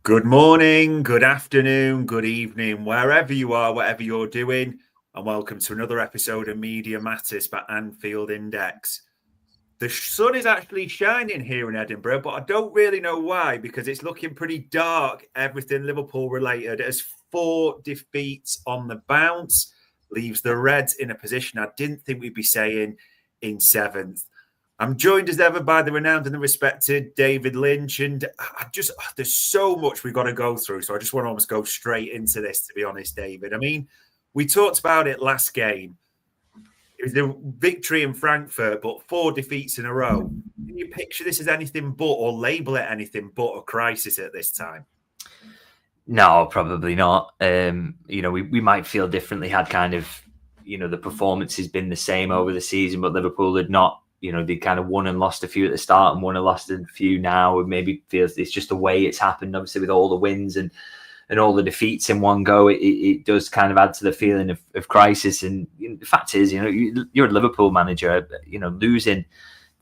Good morning, good afternoon, good evening, wherever you are, whatever you're doing, and welcome to another episode of Media Matters by Anfield Index. The sun is actually shining here in Edinburgh, but I don't really know why, because it's looking pretty dark, everything Liverpool related, as 4 defeats on the bounce leaves the Reds in a position I didn't think we'd be saying in 7th. I'm joined as ever by the renowned and the respected David Lynch, and there's so much we've got to go through, so I just want to almost go straight into this, to be honest, David. I mean, we talked about it last game. It was the victory in Frankfurt, but 4 defeats in a row. Can you picture this as anything but, or label it anything but a crisis at this time? No, probably not. We might feel differently had kind of, the performance has been the same over the season, but Liverpool had not. They kind of won and lost a few at the start and won and lost a few now. It maybe feels it's just the way it's happened, obviously, with all the wins and all the defeats in one go. It does kind of add to the feeling of crisis. And the fact is, you're a Liverpool manager, losing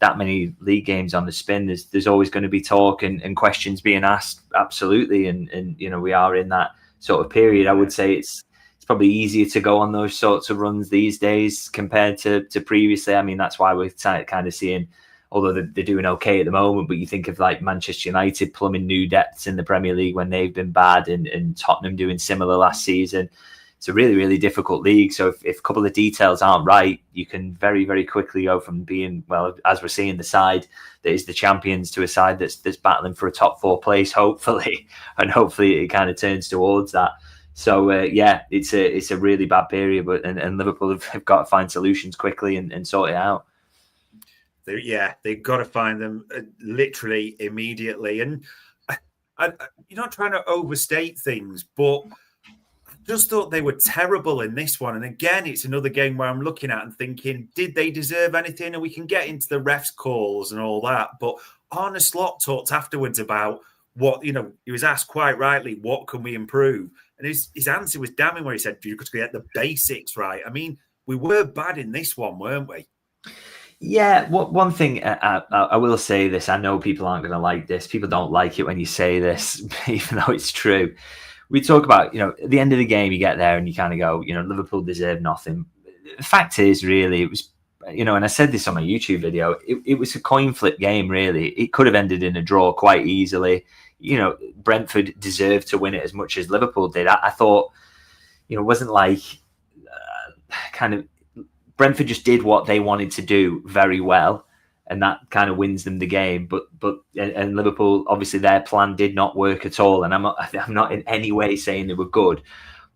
that many league games on the spin, there's always going to be talk and questions being asked. Absolutely. And we are in that sort of period. I would say it's probably easier to go on those sorts of runs these days compared to previously. I mean, that's why we're kind of seeing, although they're doing okay at the moment, but you think of like Manchester United plumbing new depths in the Premier League when they've been bad, and Tottenham doing similar last season. It's a really, really difficult league. So if a couple of details aren't right, you can very, very quickly go from being, well, as we're seeing, the side that is the champions to a side that's battling for a top 4 place, hopefully. And hopefully it kind of turns towards that. So, it's a really bad period, and Liverpool have got to find solutions quickly and sort it out. They've got to find them literally immediately. And you're not trying to overstate things, but I just thought they were terrible in this one. And again, it's another game where I'm looking at and thinking, did they deserve anything? And we can get into the refs' calls and all that. But Arne talked afterwards about what, he was asked quite rightly, what can we improve? And his answer was damning, where he said, you've got to get the basics right. I mean, we were bad in this one, weren't we? Yeah, one thing I will say this. I know people aren't going to like this. People don't like it when you say this, even though it's true. We talk about, at the end of the game, you get there and you kind of go, Liverpool deserve nothing. The fact is, really, it was, and I said this on my YouTube video, it was a coin flip game, really. It could have ended in a draw quite easily. Brentford deserved to win it as much as Liverpool did. I thought, it wasn't like Brentford just did what they wanted to do very well, and that kind of wins them the game. But Liverpool, obviously, their plan did not work at all. And I'm not in any way saying they were good,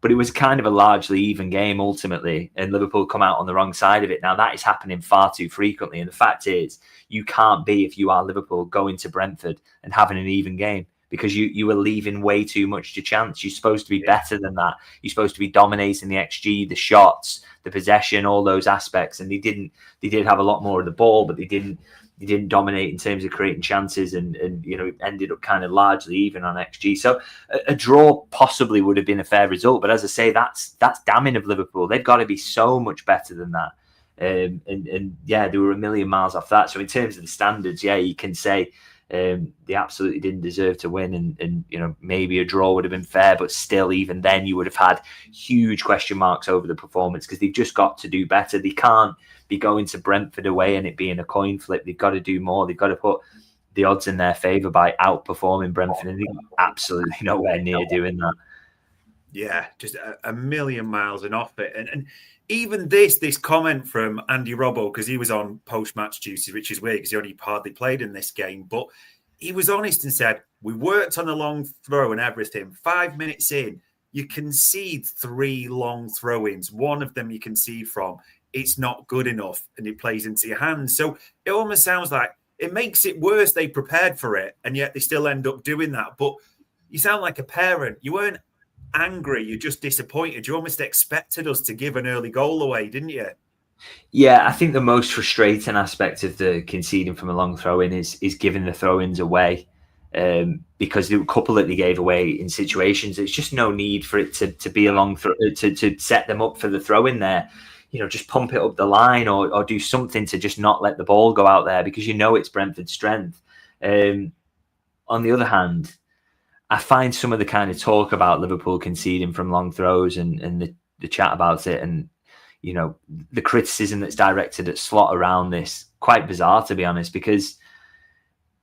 but it was kind of a largely even game ultimately, and Liverpool come out on the wrong side of it. Now, that is happening far too frequently. And the fact is, you can't be, if you are Liverpool, going to Brentford and having an even game, because you are leaving way too much to chance. You're supposed to be better than that. You're supposed to be dominating the XG, the shots, the possession, all those aspects. And they didn't. They did have a lot more of the ball, but they didn't dominate in terms of creating chances, and it ended up kind of largely even on XG. So a draw possibly would have been a fair result. But as I say, that's damning of Liverpool. They've got to be so much better than that. They were a million miles off that. So in terms of the standards, you can say they absolutely didn't deserve to win, and maybe a draw would have been fair, but still, even then, you would have had huge question marks over the performance, because they've just got to do better. They can't be going to Brentford away and it being a coin flip. They've got to do more. They've got to put the odds in their favour by outperforming Brentford, and they're absolutely nowhere near doing that. Yeah, just a million miles and off it. And even this comment from Andy Robbo, because he was on post-match duty, which is weird because he only hardly played in this game, but he was honest and said, we worked on the long throw and everything. 5 minutes in, you concede 3 long throw-ins. One of them you concede from. It's not good enough, and it plays into your hands. So it almost sounds like it makes it worse. They prepared for it, and yet they still end up doing that. But you sound like a parent. You weren't angry, you're just disappointed. You almost expected us to give an early goal away, didn't you? Yeah, I think the most frustrating aspect of the conceding from a long throw-in is giving the throw-ins away, because the couple that they gave away in situations, there's just no need for it to be a long throw, to set them up for the throw-in there. Just pump it up the line or do something to just not let the ball go out there, because it's Brentford's strength. On the other hand, I find some of the kind of talk about Liverpool conceding from long throws and the chat about it, and the criticism that's directed at Slot around this, quite bizarre, to be honest, because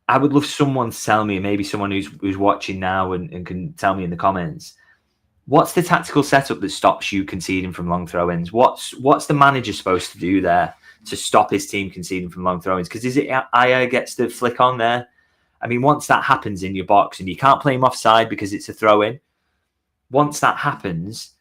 I would love someone to tell me, maybe someone who's watching now and can tell me in the comments, what's the tactical setup that stops you conceding from long throw-ins? What's the manager supposed to do there to stop his team conceding from long throw-ins? Because is it Aya gets the flick on there? I mean, once that happens in your box and you can't play him offside because it's a throw-in, once that happens,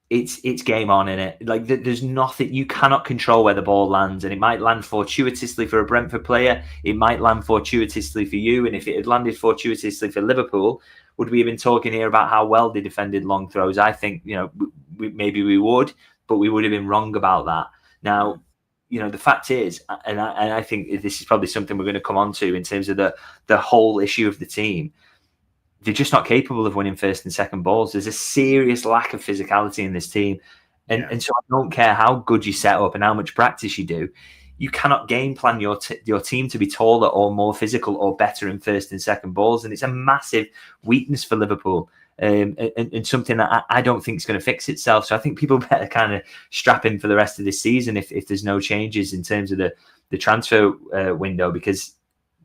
it's game on, in it. Like, there's nothing, you cannot control where the ball lands, and it might land fortuitously for a Brentford player, it might land fortuitously for you, and if it had landed fortuitously for Liverpool, would we have been talking here about how well they defended long throws? I think, maybe we would, but we would have been wrong about that. Now, the fact is, and I think this is probably something we're going to come on to in terms of the whole issue of the team. They're just not capable of winning first and second balls. There's a serious lack of physicality in this team. And so I don't care how good you set up and how much practice you do, you cannot game plan your team to be taller or more physical or better in first and second balls. And it's a massive weakness for Liverpool. And something that I don't think is going to fix itself. So I think people better kind of strap in for the rest of this season if there's no changes in terms of the transfer window, because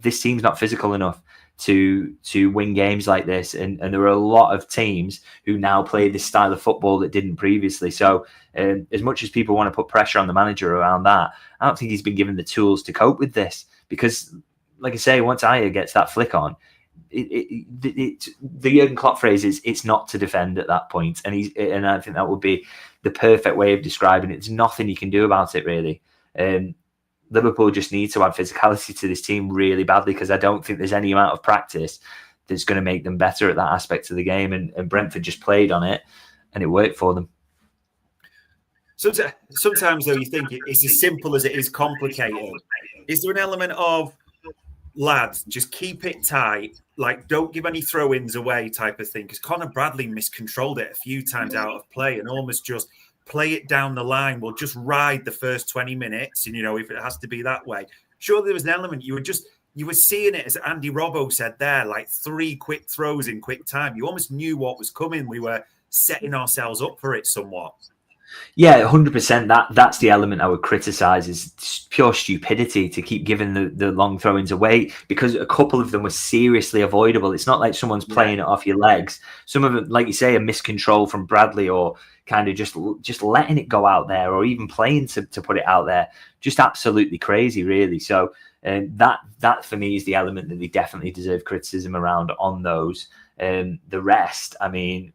this team's not physical enough to win games like this. And there are a lot of teams who now play this style of football that didn't previously. So as much as people want to put pressure on the manager around that, I don't think he's been given the tools to cope with this, because, like I say, once Aya gets that flick on, the Jurgen Klopp phrase is it's not to defend at that point, and I think that would be the perfect way of describing it. There's nothing you can do about it, really. Liverpool just need to add physicality to this team really badly, because I don't think there's any amount of practice that's going to make them better at that aspect of the game, and Brentford just played on it and it worked for them. Sometimes though, you think it's as simple as it is complicated. Is there an element of, lads, just keep it tight, like don't give any throw-ins away type of thing? Because Conor Bradley miscontrolled it a few times out of play and almost just play it down the line. We'll just ride the first 20 minutes, and if it has to be that way. Surely there was an element you were seeing it, as Andy Robbo said there, like 3 quick throws in quick time. You almost knew what was coming. We were setting ourselves up for it somewhat. Yeah, 100%. That's the element I would criticise, is pure stupidity to keep giving the long throw-ins away, because a couple of them were seriously avoidable. It's not like someone's playing it off your legs. Some of them, like you say, a miscontrol from Bradley, or kind of just letting it go out there, or even playing to put it out there. Just absolutely crazy, really. So that for me is the element that they definitely deserve criticism around on those. The rest, I mean,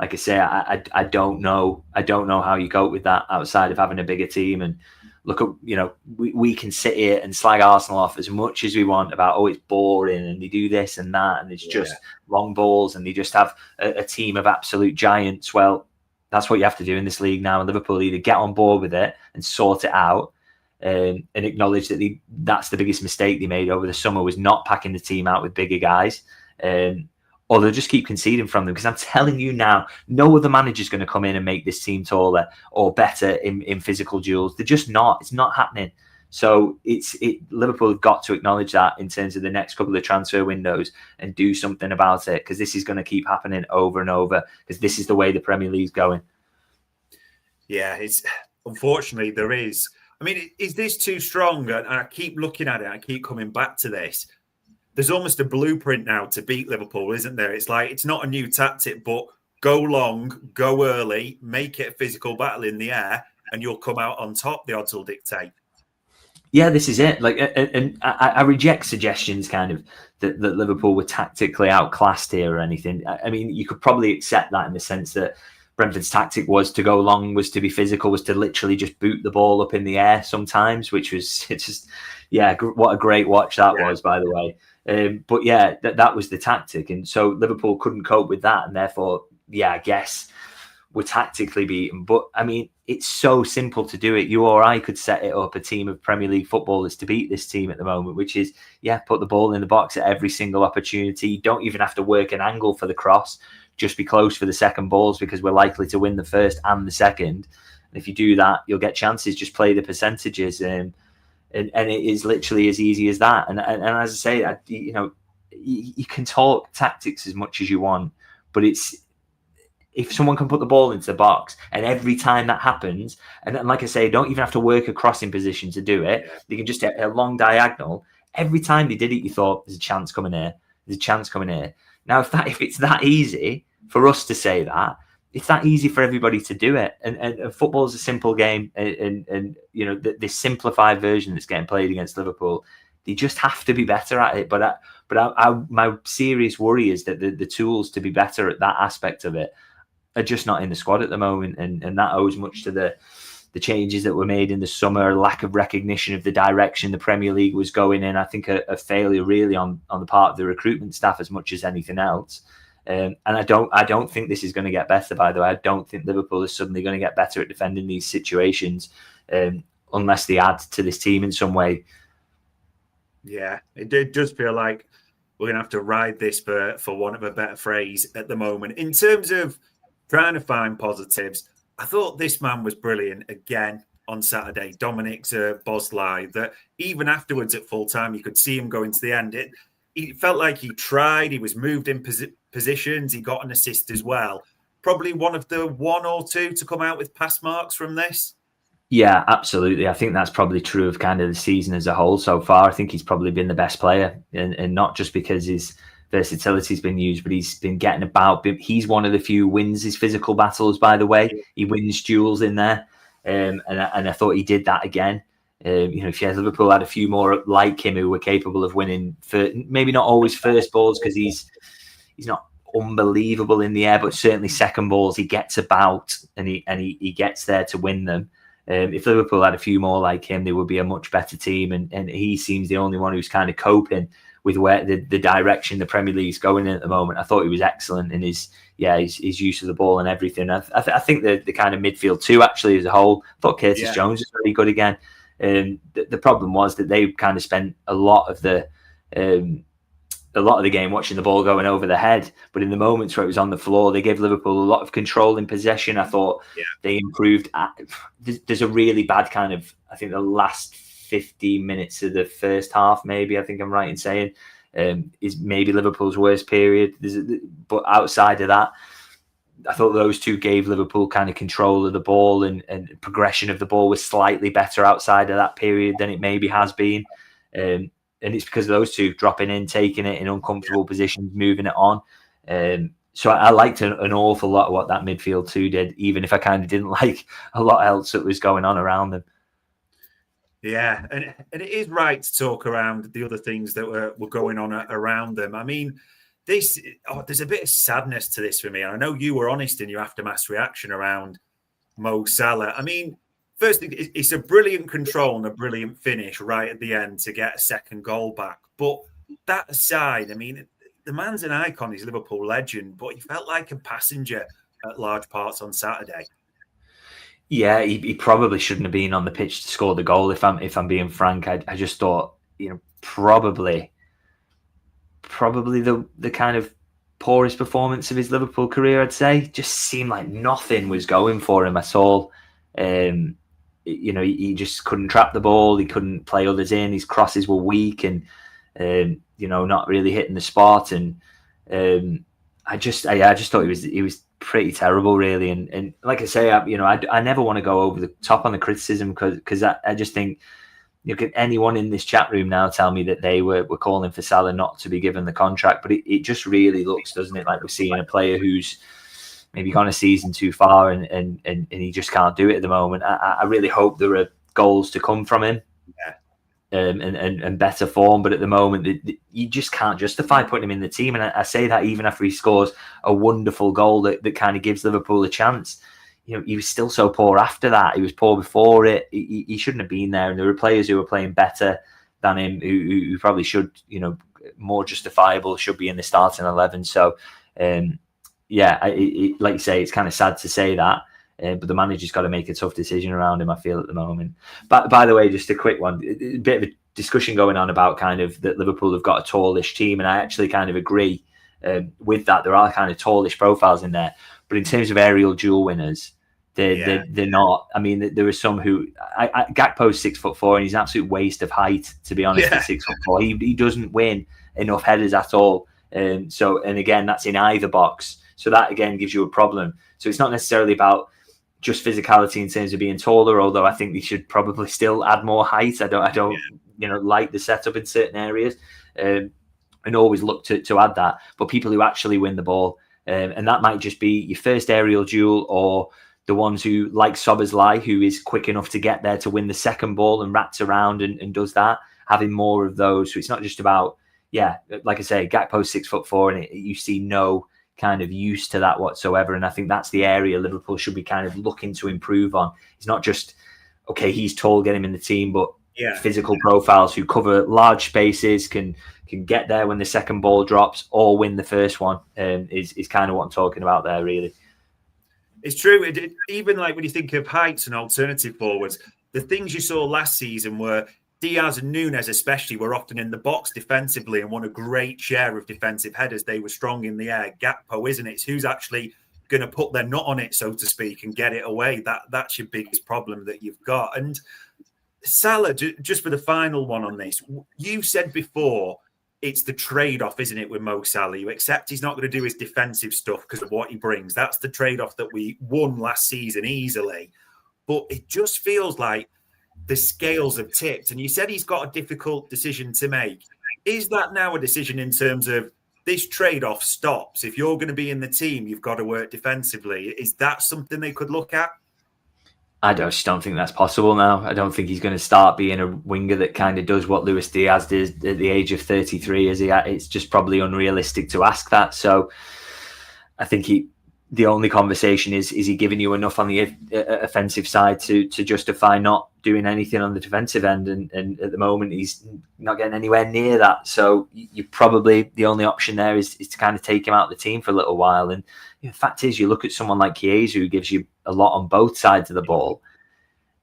like I say, I don't know how you cope with that outside of having a bigger team. And look at, we can sit here and slag Arsenal off as much as we want about, it's boring and they do this and that and it's just long balls and they just have a team of absolute giants. Well, that's what you have to do in this league now. And Liverpool either get on board with it and sort it out, and acknowledge that that's the biggest mistake they made over the summer, was not packing the team out with bigger guys. Or they'll just keep conceding from them, because I'm telling you now, no other manager's going to come in and make this team taller or better in physical duels. They're just not. It's not happening. So Liverpool have got to acknowledge that in terms of the next couple of transfer windows and do something about it, because this is going to keep happening over and over, because this is the way the Premier League's going. Yeah, unfortunately there is. I mean, is this too strong? And I keep looking at it. I keep coming back to this. There's almost a blueprint now to beat Liverpool, isn't there? It's like, it's not a new tactic, but go long, go early, make it a physical battle in the air, and you'll come out on top, the odds will dictate. Yeah, this is it. Like, and I reject suggestions kind of that Liverpool were tactically outclassed here or anything. I mean, you could probably accept that in the sense that Brentford's tactic was to go long, was to be physical, was to literally just boot the ball up in the air sometimes, which was what a great watch that was, by the way. But yeah, that was the tactic. And so Liverpool couldn't cope with that. And therefore, I guess we're tactically beaten. But I mean, it's so simple to do it. You or I could set it up, a team of Premier League footballers to beat this team at the moment, which is, put the ball in the box at every single opportunity. You don't even have to work an angle for the cross. Just be close for the second balls, because we're likely to win the first and the second. And if you do that, you'll get chances. Just play the percentages. And it is literally as easy as that. And as I say, you can talk tactics as much as you want, but if someone can put the ball into the box, and every time that happens, and then, like I say, don't even have to work a crossing position to do it. They can just hit a long diagonal. Every time they did it, you thought, there's a chance coming here. There's a chance coming here. Now, if it's that easy for us to say that, it's that easy for everybody to do it. And football is a simple game. And you know, this simplified version that's getting played against Liverpool, they just have to be better at it. But my serious worry is that the tools to be better at that aspect of it are just not in the squad at the moment, and that owes much to the changes that were made in the summer, lack of recognition of the direction the Premier League was going in. I think a failure really on the part of the recruitment staff as much as anything else. And I don't think this is going to get better. By the way, I don't think Liverpool is suddenly going to get better at defending these situations unless they add to this team in some way. Yeah, it does feel like we're going to have to ride this for want of a better phrase at the moment. In terms of trying to find positives, I thought this man was brilliant again on Saturday, Dominic Szoboszlai, that even afterwards at full time, you could see him going to the end. It felt like he tried, he was moved in positions, he got an assist as well. Probably one of the one or two to come out with pass marks from this. Yeah, absolutely. I think that's probably true of kind of the season as a whole so far. I think he's probably been the best player, and not just because his versatility's been used, but he's been getting about. He's one of the few wins his physical battles, by the way. He wins duels in there, and I thought he did that again. You know, if Liverpool had a few more like him who were capable of winning, maybe not always first balls, because he's not unbelievable in the air, but certainly second balls he gets about and he gets there to win them. If Liverpool had a few more like him, they would be a much better team, and he seems the only one who's kind of coping with where the direction the Premier League's going in at the moment. I thought he was excellent in his use of the ball and everything. I think the kind of midfield too, actually, as a whole. I thought Curtis Jones was very good again. The problem was that they kind of spent a lot of the game watching the ball going over the head, but in the moments where it was on the floor, they gave Liverpool a lot of control in possession. I thought they improved. There's a really bad kind of, I think the last 15 minutes of the first half, maybe, I think I'm right in saying, is maybe Liverpool's worst period. But outside of that, I thought those two gave Liverpool kind of control of the ball, and progression of the ball was slightly better outside of that period than it maybe has been. And it's because of those two dropping in, taking it in uncomfortable positions, moving it on. So I liked an awful lot of what that midfield two did, even if I kind of didn't like a lot else that was going on around them. Yeah, and it is right to talk around the other things that were going on around them. I mean, there's a bit of sadness to this for me. And I know you were honest in your aftermath reaction around Mo Salah. I mean, first thing, it's a brilliant control and a brilliant finish right at the end to get a second goal back. But that aside, I mean, the man's an icon. He's a Liverpool legend, but he felt like a passenger at large parts on Saturday. Yeah, he probably shouldn't have been on the pitch to score the goal. If I'm being frank, I just thought, you know, probably the kind of poorest performance of his Liverpool career, I'd say. Just seemed like nothing was going for him at all. You know, he just couldn't trap the ball. He couldn't play others in. His crosses were weak and, you know, not really hitting the spot. And I just thought he was pretty terrible, really. And like I say, I never want to go over the top on the criticism because I just think, you know, anyone in this chat room now tell me that they were calling for Salah not to be given the contract, but it just really looks, doesn't it, like we're seeing a player who's maybe gone a season too far and he just can't do it at the moment. I really hope there are goals to come from him. And better form, but at the moment you just can't justify putting him in the team, and I say that even after he scores a wonderful goal that kind of gives Liverpool a chance. You know, he was still so poor after that. He was poor before it. He shouldn't have been there, and there were players who were playing better than him who probably should, you know, more justifiable, should be in the starting 11. So like you say, it's kind of sad to say that. But the manager's got to make a tough decision around him, I feel, at the moment. But by the way, just a quick one, a bit of a discussion going on about kind of that Liverpool have got a tallish team, and I actually kind of agree with that. There are kind of tallish profiles in there, but in terms of aerial duel winners, they're not. I mean, there are some who Gakpo's 6'4", and he's an absolute waste of height, to be honest. At 6'4", he doesn't win enough headers at all. And again, that's in either box. So that again gives you a problem. So it's not necessarily about just physicality in terms of being taller, although I think they should probably still add more height. I don't like the setup in certain areas, and always look to add that. But people who actually win the ball, and that might just be your first aerial duel, or the ones who, like Szoboszlai, who is quick enough to get there to win the second ball and rats around and does that, having more of those. So it's not just about, like I say, Gakpo's 6'4", and you see no kind of use to that whatsoever. And I think that's the area Liverpool should be kind of looking to improve on. It's not just, okay, he's tall, get him in the team, but physical profiles who cover large spaces, can get there when the second ball drops or win the first one, is kind of what I'm talking about there, really. It's true. Even like when you think of heights and alternative forwards, the things you saw last season were Diaz and Núñez especially were often in the box defensively and won a great share of defensive headers. They were strong in the air. Gakpo, isn't it? It's who's actually going to put their nut on it, so to speak, and get it away. That's your biggest problem that you've got. And Salah, just for the final one on this, you said before it's the trade-off, isn't it, with Mo Salah? You accept he's not going to do his defensive stuff because of what he brings. That's the trade-off that we won last season easily. But it just feels like the scales have tipped. And you said he's got a difficult decision to make. Is that now a decision in terms of this trade-off stops? If you're going to be in the team, you've got to work defensively. Is that something they could look at? I just don't think that's possible now. I don't think he's going to start being a winger that kind of does what Luis Diaz did at the age of 33. It's just probably unrealistic to ask that. So I think the only conversation is he giving you enough on the offensive side to justify not doing anything on the defensive end? And at the moment, he's not getting anywhere near that. So you probably, the only option there is to kind of take him out of the team for a little while. And the fact is, you look at someone like Chiesa, who gives you a lot on both sides of the ball,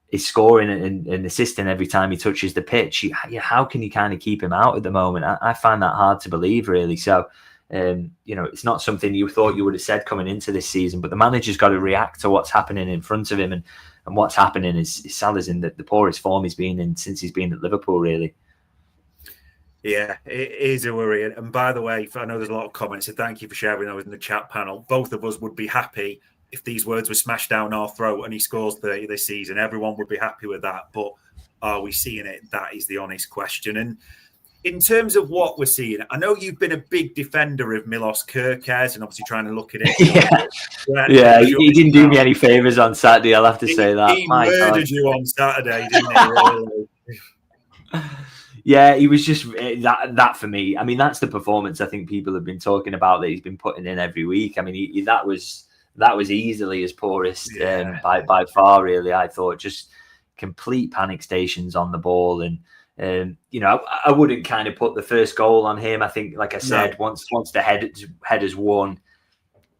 is scoring and assisting every time he touches the pitch. How can you kind of keep him out at the moment? I find that hard to believe, really. So, it's not something you thought you would have said coming into this season, but the manager's got to react to what's happening in front of him. And what's happening is Salah's in the poorest form he's been in since he's been at Liverpool, really. Yeah, it is a worry. And by the way, I know there's a lot of comments, so thank you for sharing those in the chat panel. Both of us would be happy if these words were smashed down our throat and he scores 30 this season. Everyone would be happy with that. But are we seeing it? That is the honest question. And in terms of what we're seeing, I know you've been a big defender of Milos Kerkez and obviously trying to look at it. He didn't do me any favours on Saturday, I'll have to say that. He murdered you on Saturday, didn't he? Really? Yeah, he was just that for me. I mean, that's the performance I think people have been talking about that he's been putting in every week. I mean, that was easily his poorest by far, really. I thought just complete panic stations on the ball. And I wouldn't kind of put the first goal on him. I think, like I said, once the header's won,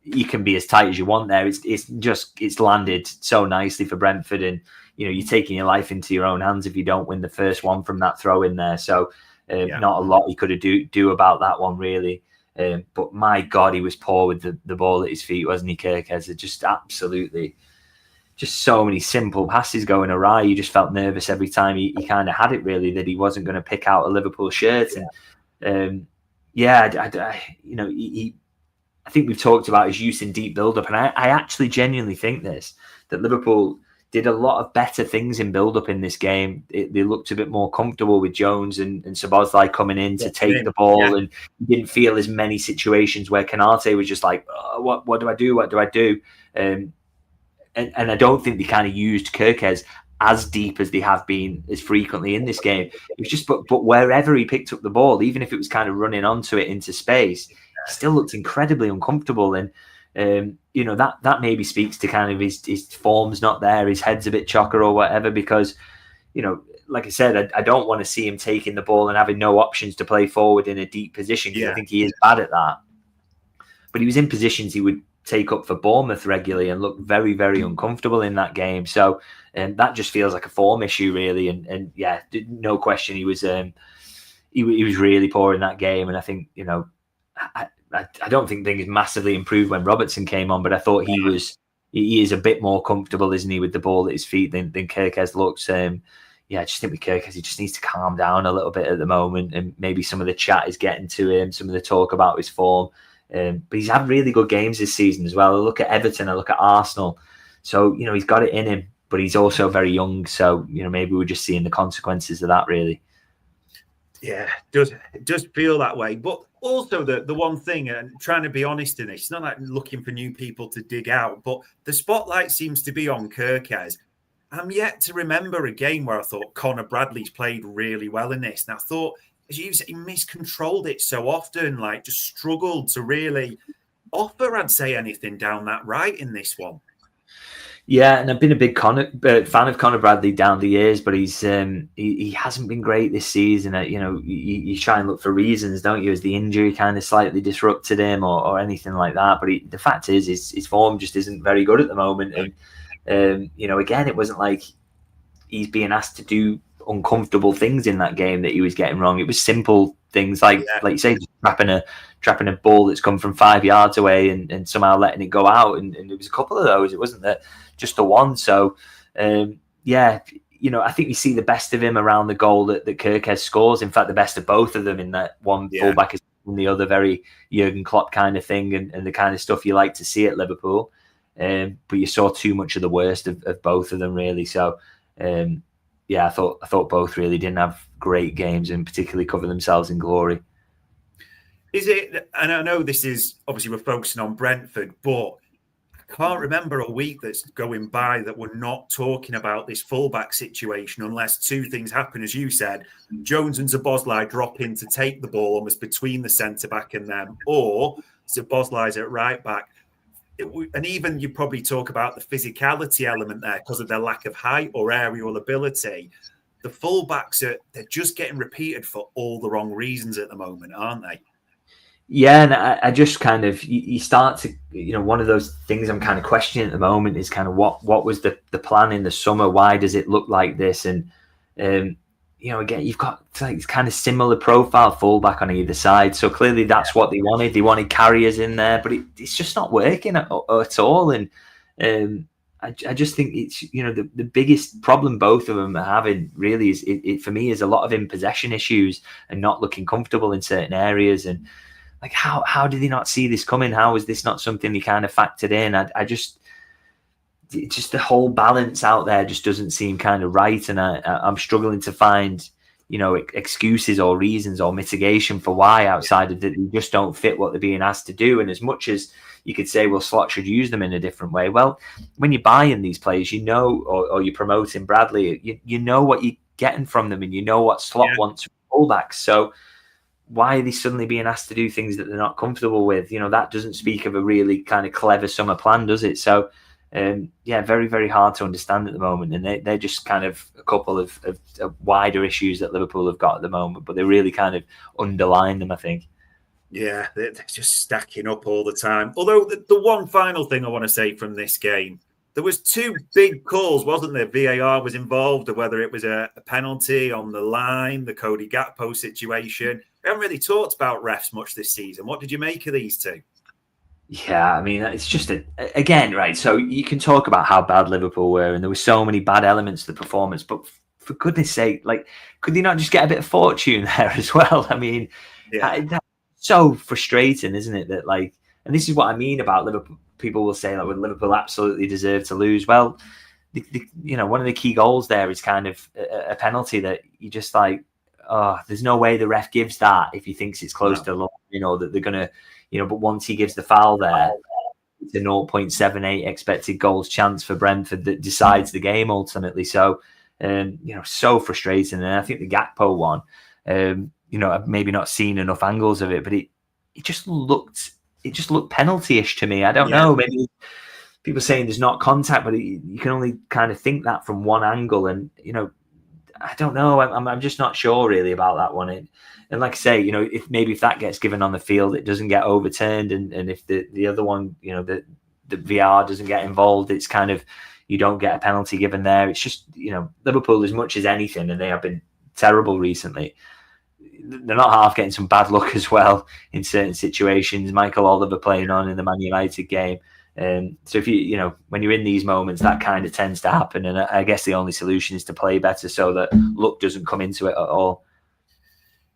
you can be as tight as you want there. It's landed so nicely for Brentford, and you're taking your life into your own hands if you don't win the first one from that throw in there. So not a lot he could do about that one, really. But my God, he was poor with the ball at his feet, wasn't he, Kerkez? Just absolutely, just so many simple passes going awry. You just felt nervous every time he kind of had it, really, that he wasn't going to pick out a Liverpool shirt. And I think we've talked about his use in deep build-up, and I actually genuinely think that Liverpool did a lot of better things in build-up in this game. They looked a bit more comfortable with Jones and Szoboszlai coming in to take the ball, and you didn't feel as many situations where Canate was just like, oh, what do I do? What do I do? And I don't think they kind of used Kerkez as deep as they have been as frequently in this game. It was just, but wherever he picked up the ball, even if it was kind of running onto it into space, he still looked incredibly uncomfortable. And that maybe speaks to kind of his form's not there, his head's a bit chocker or whatever, because, like I said, I don't want to see him taking the ball and having no options to play forward in a deep position, because I think he is bad at that. But he was in positions he would take up for Bournemouth regularly and look very, very uncomfortable in that game. So that just feels like a form issue, really. And no question, he was really poor in that game. And I think, I don't think things massively improved when Robertson came on, but I thought he is a bit more comfortable, isn't he, with the ball at his feet than Kerkez looks. I just think with Kirkes, he just needs to calm down a little bit at the moment, and maybe some of the chat is getting to him, some of the talk about his form. But he's had really good games this season as well. I look at Everton, I look at Arsenal. So, he's got it in him, but he's also very young. So, maybe we're just seeing the consequences of that, really. Yeah, it does feel that way. But also the one thing, and trying to be honest in this, it's not like looking for new people to dig out, but the spotlight seems to be on Kirkes. I'm yet to remember a game where I thought Connor Bradley's played really well in this. And I thought, as you said, he miscontrolled it so often, like just struggled to really offer, I'd say, anything down that right in this one. Yeah, and I've been a big fan of Connor Bradley down the years, but he hasn't been great this season. You try and look for reasons, don't you? As the injury kind of slightly disrupted him or anything like that. But the fact is, his form just isn't very good at the moment. And again, it wasn't like he's being asked to do uncomfortable things in that game that he was getting wrong. It was simple things like you say, trapping a ball that's come from 5 yards away and somehow letting it go out. And it was a couple of those. It wasn't just the one. So, I think we see the best of him around the goal that Kirkes scores. In fact, the best of both of them in that one fullback is in the other, very Jurgen Klopp kind of thing and the kind of stuff you like to see at Liverpool. But you saw too much of the worst of both of them, really. So, I thought both really didn't have great games and particularly cover themselves in glory. Is it? And I know this is obviously we're focusing on Brentford, but I can't remember a week that's going by that we're not talking about this fullback situation unless two things happen, as you said. Jones and Szoboszlai drop in to take the ball almost between the centre back and them, or Szoboszlai's at right back. And even you probably talk about the physicality element there because of their lack of height or aerial ability. The fullbacks they're just getting repeated for all the wrong reasons at the moment, aren't they? Yeah, and I just kind of you start to one of those things I'm kind of questioning at the moment is kind of what was the plan in the summer? Why does it look like this? And again, you've got like kind of similar profile fullback on either side. So clearly that's what they wanted. They wanted carriers in there, but it's just not working at all. And I just think it's, the biggest problem both of them are having really is it for me is a lot of in possession issues and not looking comfortable in certain areas. And like, how did they not see this coming? How is this not something they kind of factored in? Just the whole balance out there just doesn't seem kind of right, and I'm struggling to find excuses or reasons or mitigation for why outside of that they just don't fit what they're being asked to do. And as much as you could say, well, Slot should use them in a different way, well, when you're buying these players, or you're promoting Bradley, you know what you're getting from them, and you know what Slot wants from fullbacks. So why are they suddenly being asked to do things that they're not comfortable with? That doesn't speak of a really kind of clever summer plan, does it? So very, very hard to understand at the moment. And they're just kind of a couple of wider issues that Liverpool have got at the moment, but they really kind of underline them, I think. Yeah, they're just stacking up all the time. Although the one final thing I want to say from this game, there was two big calls, wasn't there? VAR was involved, or whether it was a penalty on the line, the Cody Gakpo situation. We haven't really talked about refs much this season. What did you make of these two? Yeah, I mean, it's just again, right? So you can talk about how bad Liverpool were, and there were so many bad elements to the performance, but for goodness sake, like, could they not just get a bit of fortune there as well? I mean, that's so frustrating, isn't it? That like, and this is what I mean about Liverpool. People will say that would Liverpool absolutely deserve to lose. Well, one of the key goals there is kind of a penalty that you just like, oh, there's no way the ref gives that if he thinks it's close to the line, that they're gonna. But once he gives the foul there, it's a 0.78 expected goals chance for Brentford that decides the game ultimately. So, so frustrating. And I think the Gakpo one, I've maybe not seen enough angles of it, but it just looked penalty-ish to me. I don't know. Maybe people saying there's not contact, but you can only kind of think that from one angle. And, I don't know. I'm just not sure really about that one. And like I say, if that gets given on the field, it doesn't get overturned. And if the other one, the VR doesn't get involved, it's kind of, you don't get a penalty given there. It's just, Liverpool as much as anything, and they have been terrible recently. They're not half getting some bad luck as well in certain situations. Michael Oliver playing on in the Man United game. So if when you're in these moments, that kind of tends to happen. And I guess the only solution is to play better so that luck doesn't come into it at all.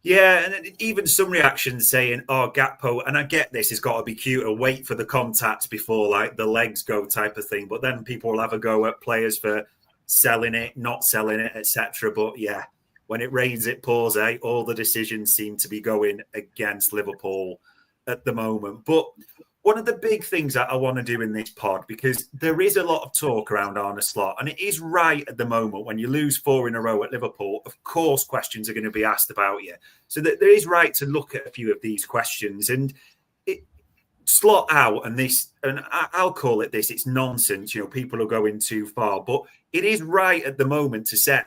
Yeah, and even some reactions saying, "Oh, Gakpo," and I get this, it's got to be cute or wait for the contact before like the legs go type of thing. But then people will have a go at players for selling it, not selling it, etc. But yeah, when it rains, it pours. All the decisions seem to be going against Liverpool at the moment. But one of the big things that I want to do in this pod, because there is a lot of talk around Arne Slot, and it is right at the moment when you lose 4 in a row at Liverpool, of course, questions are going to be asked about you. So that there is right to look at a few of these questions and Slot out. And this, and I'll call it this, it's nonsense. People are going too far, but it is right at the moment to say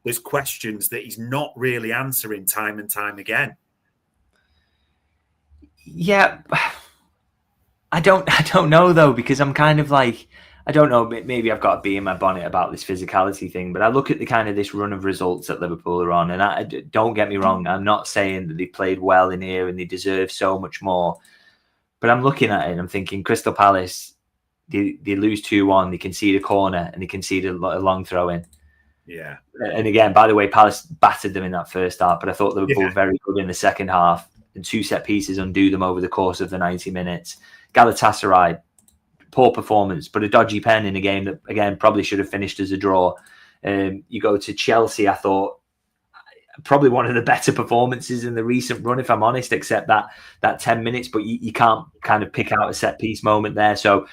there's questions that he's not really answering time and time again. Yeah. I don't know though, because I'm kind of like, I don't know, maybe I've got to be in my bonnet about this physicality thing, but I look at the kind of this run of results that Liverpool are on, and don't get me wrong, I'm not saying that they played well in here and they deserve so much more, but I'm looking at it and I'm thinking Crystal Palace, they lose 2-1, they concede a corner and they concede a long throw in. Yeah. And again, by the way, Palace battered them in that first half, but I thought Liverpool were very good in the second half, and 2 set pieces undo them over the course of the 90 minutes. Galatasaray, poor performance, but a dodgy pen in a game that, again, probably should have finished as a draw. You go to Chelsea, I thought, probably one of the better performances in the recent run, if I'm honest, except that 10 minutes, but you can't kind of pick out a set piece moment there. So,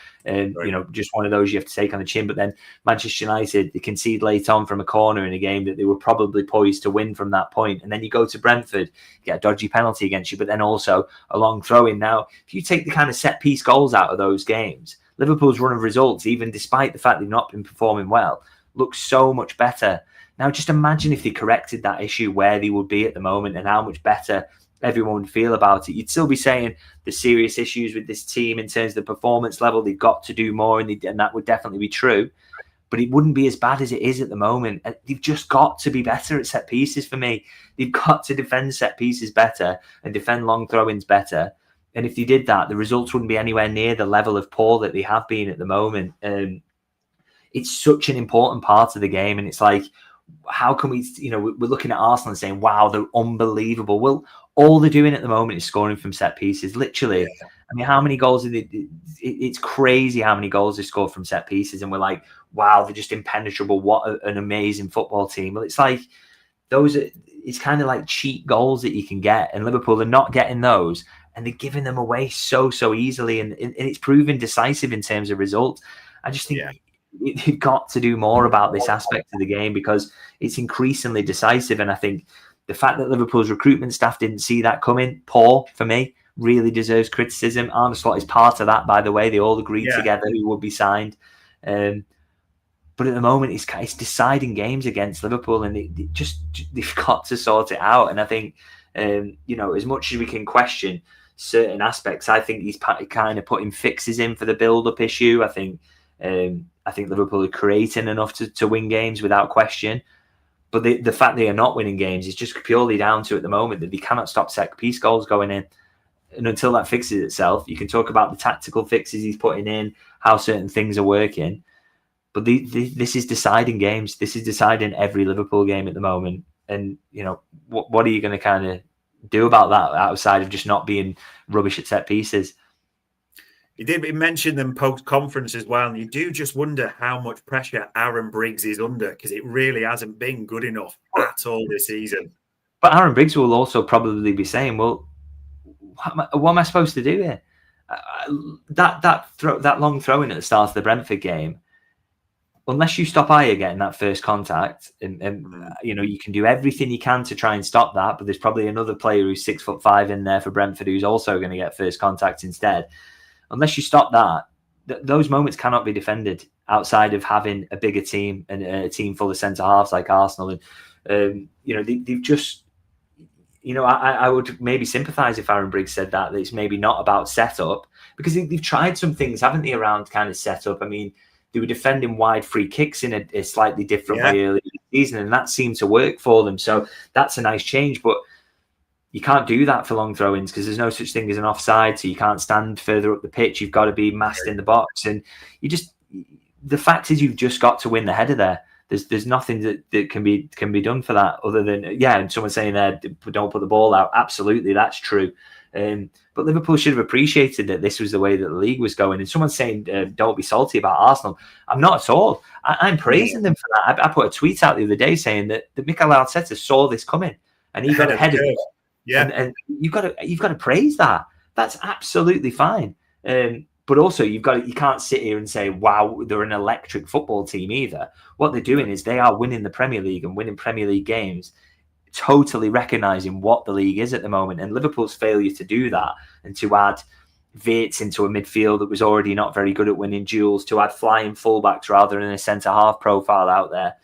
just one of those you have to take on the chin. But then Manchester United, they concede late on from a corner in a game that they were probably poised to win from that point. And then you go to Brentford, you get a dodgy penalty against you, but then also a long throw in. Now, if you take the kind of set piece goals out of those games, Liverpool's run of results, even despite the fact they've not been performing well, looks so much better. Now, just imagine if they corrected that issue, where they would be at the moment and how much better everyone would feel about it. You'd still be saying there's serious issues with this team in terms of the performance level. They've got to do more, and that would definitely be true. But it wouldn't be as bad as it is at the moment. They've just got to be better at set pieces for me. They've got to defend set pieces better and defend long throw-ins better. And if they did that, the results wouldn't be anywhere near the level of poor that they have been at the moment. It's such an important part of the game. And it's like, how can we, we're looking at Arsenal and saying, wow, they're unbelievable. Well, all they're doing at the moment is scoring from set pieces, literally. Yeah. I mean, how many goals it's crazy how many goals they scored from set pieces. And we're like, wow, they're just impenetrable. What an amazing football team. Well, it's like it's kind of like cheap goals that you can get. And Liverpool are not getting those. And they're giving them away so easily. And it's proven decisive in terms of results. I just think you've got to do more about this aspect of the game because it's increasingly decisive. And I think the fact that Liverpool's recruitment staff didn't see that coming, poor for me, really deserves criticism. Arne Slot is part of that, by the way. They all agreed together who would be signed. But at the moment, it's deciding games against Liverpool, and they've got to sort it out. And I think, as much as we can question certain aspects, I think he's kind of putting fixes in for the build-up issue. I think Liverpool are creating enough to win games without question. But the fact they are not winning games is just purely down to, at the moment, that they cannot stop set piece goals going in. And until that fixes itself, you can talk about the tactical fixes he's putting in, how certain things are working. But this is deciding games. This is deciding every Liverpool game at the moment. And, what are you going to kind of do about that outside of just not being rubbish at set pieces? He did mention them post-conference as well, and you do just wonder how much pressure Aaron Briggs is under, because it really hasn't been good enough at all this season. But Aaron Briggs will also probably be saying, well, what am I supposed to do here? That long throw-in at the start of the Brentford game, unless you stop Ayer getting that first contact, and you can do everything you can to try and stop that, but there's probably another player who's 6'5" in there for Brentford who's also going to get first contact instead. Unless you stop that, those moments cannot be defended outside of having a bigger team and a team full of centre halves like Arsenal. And they've just, I would maybe sympathise if Aaron Briggs said that it's maybe not about setup, because they've tried some things, haven't they, around kind of setup. I mean, they were defending wide free kicks in a slightly different way earlier in the season, and that seemed to work for them. So that's a nice change. But you can't do that for long throw-ins because there's no such thing as an offside, so you can't stand further up the pitch. You've got to be massed in the box, and the fact is you've just got to win the header there. There's nothing that can be done for that other than and someone saying there, don't put the ball out. Absolutely, that's true. But Liverpool should have appreciated that this was the way that the league was going. And someone's saying, don't be salty about Arsenal. I'm not at all. I'm praising them for that. I put a tweet out the other day saying that Mikel Arteta saw this coming and he got ahead of it. Yeah, and you've got to praise that. That's absolutely fine. But also you can't sit here and say, wow, they're an electric football team either. What they're doing is they are winning the Premier League and winning Premier League games, totally recognising what the league is at the moment. And Liverpool's failure to do that and to add Wirtz into a midfield that was already not very good at winning duels, to add flying fullbacks rather than a centre-half profile out there,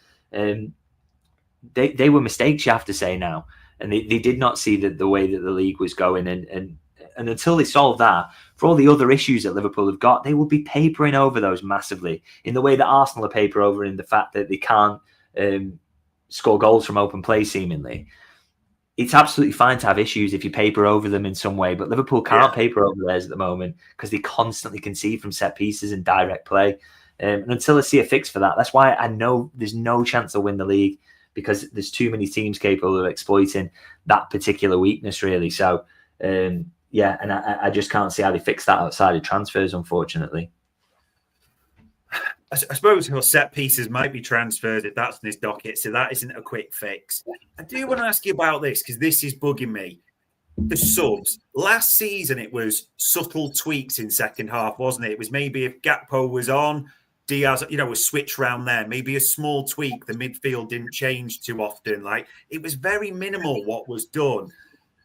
they were mistakes, you have to say now. And they did not see the way that the league was going. And until they solve that, for all the other issues that Liverpool have got, they will be papering over those massively in the way that Arsenal are paper over in the fact that they can't score goals from open play, seemingly. It's absolutely fine to have issues if you paper over them in some way, but Liverpool can't paper over theirs at the moment because they constantly concede from set pieces and direct play. And until I see a fix for that, that's why I know there's no chance they'll win the league, because there's too many teams capable of exploiting that particular weakness, really. So, and I just can't see how they fix that outside of transfers, unfortunately. I suppose your set pieces might be transferred if that's in this docket, so that isn't a quick fix. I do want to ask you about this because this is bugging me. The subs. Last season, it was subtle tweaks in second half, wasn't it? It was maybe if Gakpo was on, Diaz, was switched around there. Maybe a small tweak. The midfield didn't change too often. Like, it was very minimal what was done.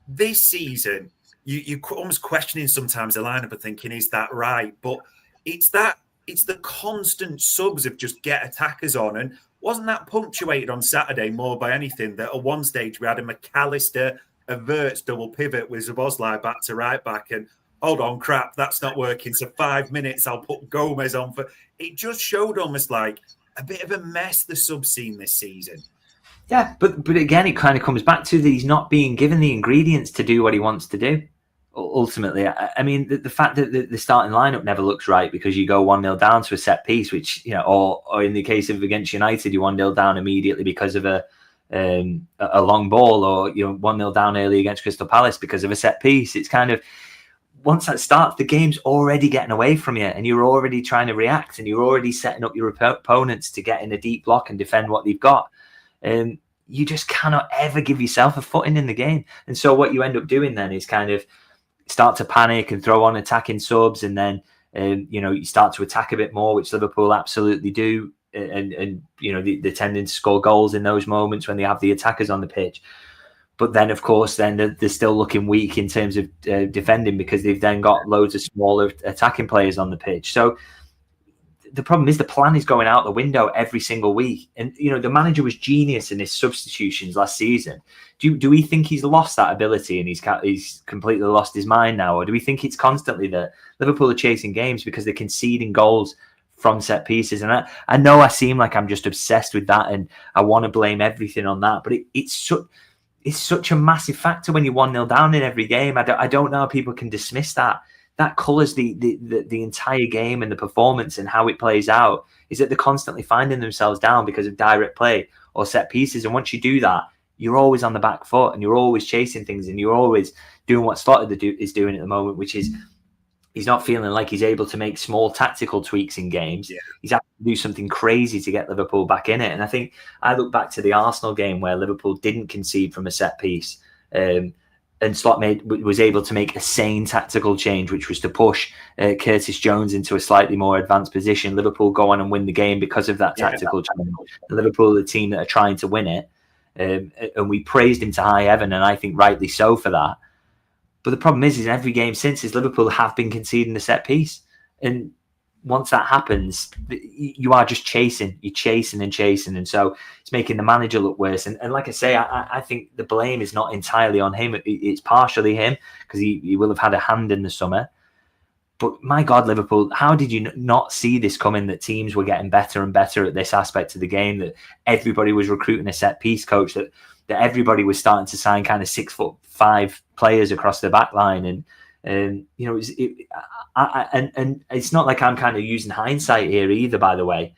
This season, you almost questioning sometimes the lineup and thinking, is that right? But it's the constant subs of just get attackers on. And wasn't that punctuated on Saturday more by anything that at one stage we had a McAllister, a Wirtz double pivot with Szoboszlai back to right back, and hold on, crap, that's not working. So 5 minutes, I'll put Gomez on for. It just showed almost like a bit of a mess, the sub scene this season. Yeah, but again, it kind of comes back to that he's not being given the ingredients to do what he wants to do. Ultimately, I mean, the fact that the starting lineup never looks right because you go 1-0 down to a set piece, which, or in the case of against United, you 1-0 down immediately because of a long ball, or 1-0 down early against Crystal Palace because of a set piece. It's kind of, once that starts, the game's already getting away from you and you're already trying to react and you're already setting up your opponents to get in a deep block and defend what they've got. You just cannot ever give yourself a footing in the game. And so what you end up doing then is kind of start to panic and throw on attacking subs, and then you start to attack a bit more, which Liverpool absolutely do, and they're tending to score goals in those moments when they have the attackers on the pitch. But then, of course, then they're still looking weak in terms of defending because they've then got loads of smaller attacking players on the pitch. So the problem is the plan is going out the window every single week. And, the manager was genius in his substitutions last season. Do we think he's lost that ability and he's completely lost his mind now? Or do we think it's constantly that Liverpool are chasing games because they're conceding goals from set pieces? And I know I seem like I'm just obsessed with that and I want to blame everything on that. But it's such a massive factor when you're 1-0 down in every game. I don't know how people can dismiss that. That colours the entire game and the performance and how it plays out, is that they're constantly finding themselves down because of direct play or set pieces. And once you do that, you're always on the back foot and you're always chasing things and you're always doing what Slaughter is doing at the moment, which is he's not feeling like he's able to make small tactical tweaks in games. Yeah. He's having to do something crazy to get Liverpool back in it. And I think I look back to the Arsenal game where Liverpool didn't concede from a set piece. And Slot was able to make a sane tactical change, which was to push Curtis Jones into a slightly more advanced position. Liverpool go on and win the game because of that tactical change. Liverpool are the team that are trying to win it. And we praised him to high heaven, and I think rightly so for that. But the problem is in every game since, is Liverpool have been conceding the set piece. And once that happens, you are just chasing. You're chasing and chasing. And so it's making the manager look worse. And like I say, I think the blame is not entirely on him. It's partially him because he will have had a hand in the summer. But my God, Liverpool, how did you not see this coming, that teams were getting better and better at this aspect of the game, that everybody was recruiting a set piece coach, that that everybody was starting to sign kind of 6'5" players across the back line. And and it's not like I'm kind of using hindsight here either, by the way,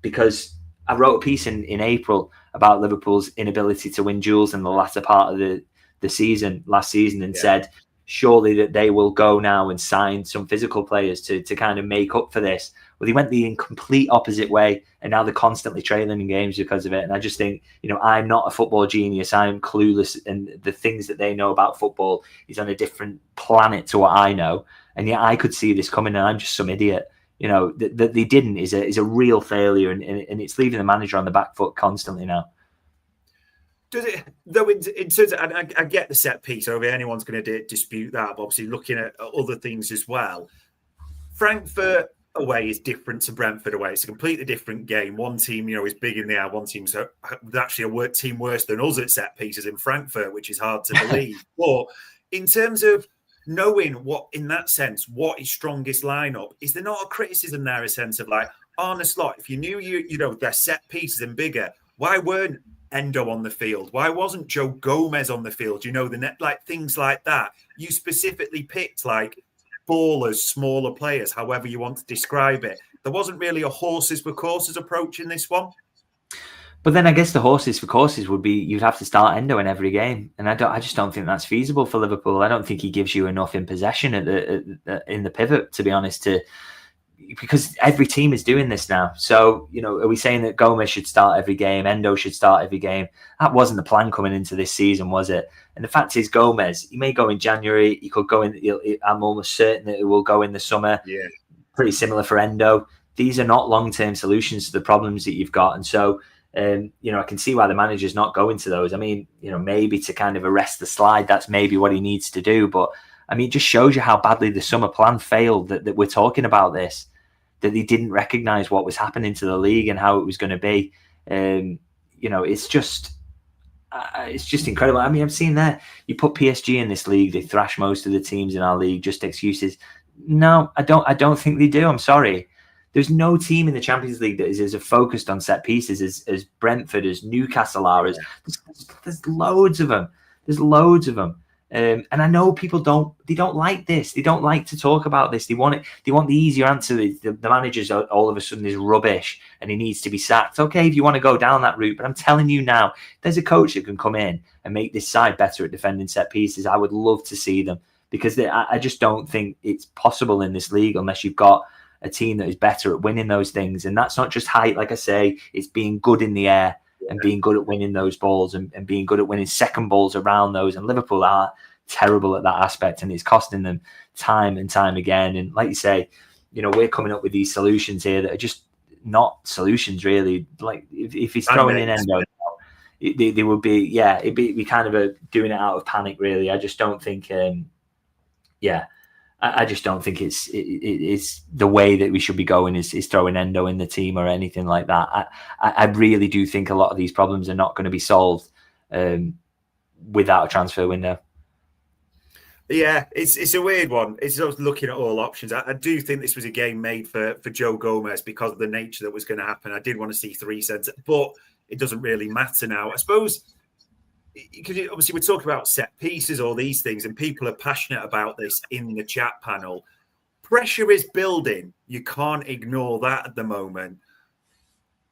because I wrote a piece in April about Liverpool's inability to win duels in the latter part of the season, last season, and said surely that they will go now and sign some physical players to kind of make up for this. Well, they went the complete opposite way, and now they're constantly trailing in games because of it. And I just think, I'm not a football genius. I'm clueless, and the things that they know about football is on a different planet to what I know. And yet I could see this coming, and I'm just some idiot. That they didn't is a real failure, and it's leaving the manager on the back foot constantly now. Does it, though, in terms of, I get the set piece over, anyone's going to dispute that, but obviously looking at other things as well. Frankfurt away is different to Brentford away. It's a completely different game. One team, is big in the air. One team's actually a team worse than us at set pieces in Frankfurt, which is hard to believe. But in terms of knowing what is strongest lineup, is there not a criticism there, a sense of like, Arne Slot, if you knew their set pieces and bigger, why weren't Endo on the field? Why wasn't Joe Gomez on the field? The net, like things like that. You specifically picked like ballers, smaller players, however you want to describe it. There wasn't really a horses for courses approach in this one. But then I guess the horses for courses would be you'd have to start Endo in every game, and I just don't think that's feasible for Liverpool. I don't think he gives you enough in possession in the pivot, to be honest, because every team is doing this now. So, are we saying that Gomez should start every game, Endo should start every game? That wasn't the plan coming into this season, was it? And the fact is, Gomez, he may go in January, he could go in, I'm almost certain that it will go in the summer. Yeah. Pretty similar for Endo. These are not long-term solutions to the problems that you've got. And so, I can see why the manager's not going to those. I mean, maybe to kind of arrest the slide, that's maybe what he needs to do. But, I mean, it just shows you how badly the summer plan failed that we're talking about this. That they didn't recognise what was happening to the league and how it was going to be. It's just incredible. I mean, I've seen that you put PSG in this league, they thrash most of the teams in our league. Just excuses. No, I don't think they do. I'm sorry. There's no team in the Champions League that is as focused on set pieces as Brentford, as Newcastle are. There's loads of them. There's loads of them. And I know people don't like this. They don't like to talk about this. They want the easier answer. The manager's all of a sudden is rubbish and he needs to be sacked. Okay, if you want to go down that route, but I'm telling you now, there's a coach that can come in and make this side better at defending set pieces. I would love to see them, because I just don't think it's possible in this league unless you've got a team that is better at winning those things. And that's not just height, like I say, it's being good in the air. And being good at winning those balls and being good at winning second balls around those. And Liverpool are terrible at that aspect, and it's costing them time and time again. And like you say, we're coming up with these solutions here that are just not solutions, really. Like if he's throwing in Endo, they would be, it'd be kind of doing it out of panic, really. I just don't think, I just don't think it's the way that we should be going is throwing Endo in the team or anything like that. I really do think a lot of these problems are not going to be solved without a transfer window. Yeah, it's a weird one. It's just looking at all options. I do think this was a game made for Joe Gomez because of the nature that was going to happen. I did want to see 3 cents, but it doesn't really matter now. I suppose, because obviously we're talking about set pieces, all these things, and people are passionate about this in the chat panel. Pressure is building. You can't ignore that at the moment.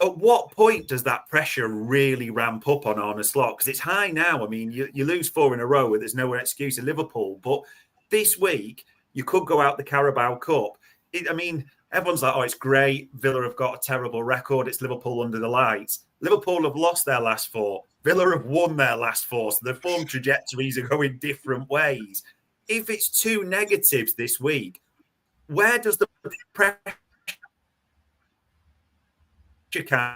At what point does that pressure really ramp up on Arne Slot? Because it's high now. I mean, you lose 4 in a row, there's no excuse in Liverpool. But this week, you could go out the Carabao Cup. Everyone's like, oh, it's great. Villa have got a terrible record. It's Liverpool under the lights. Liverpool have lost their last 4. Villa have won their last 4. So the form trajectories are going different ways. If it's 2 negatives this week, where does the pressure come?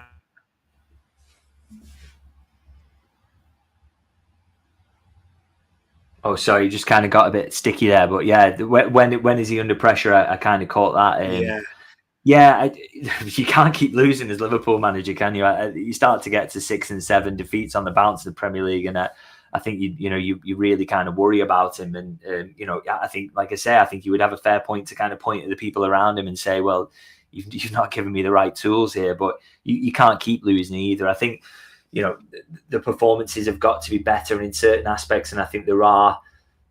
Oh, sorry, you just kind of got a bit sticky there. But yeah, when is he under pressure? I kind of caught that. You can't keep losing as Liverpool manager, can you? You start to get to 6 and 7 defeats on the bounce in the Premier League, and I think you really kind of worry about him. And I think, like I say, I think you would have a fair point to kind of point at the people around him and say, well, you've not given me the right tools here. But you can't keep losing either. I think the performances have got to be better in certain aspects, and I think there are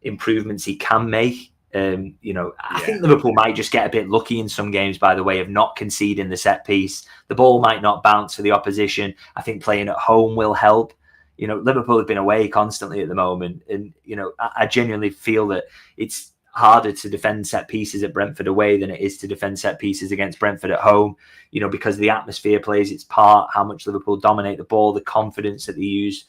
improvements he can make. I think Liverpool might just get a bit lucky in some games, by the way, of not conceding the set piece. The ball might not bounce for the opposition. I think playing at home will help. Liverpool have been away constantly at the moment, and I genuinely feel that it's harder to defend set pieces at Brentford away than it is to defend set pieces against Brentford at home, because the atmosphere plays its part, how much Liverpool dominate the ball, the confidence that they use.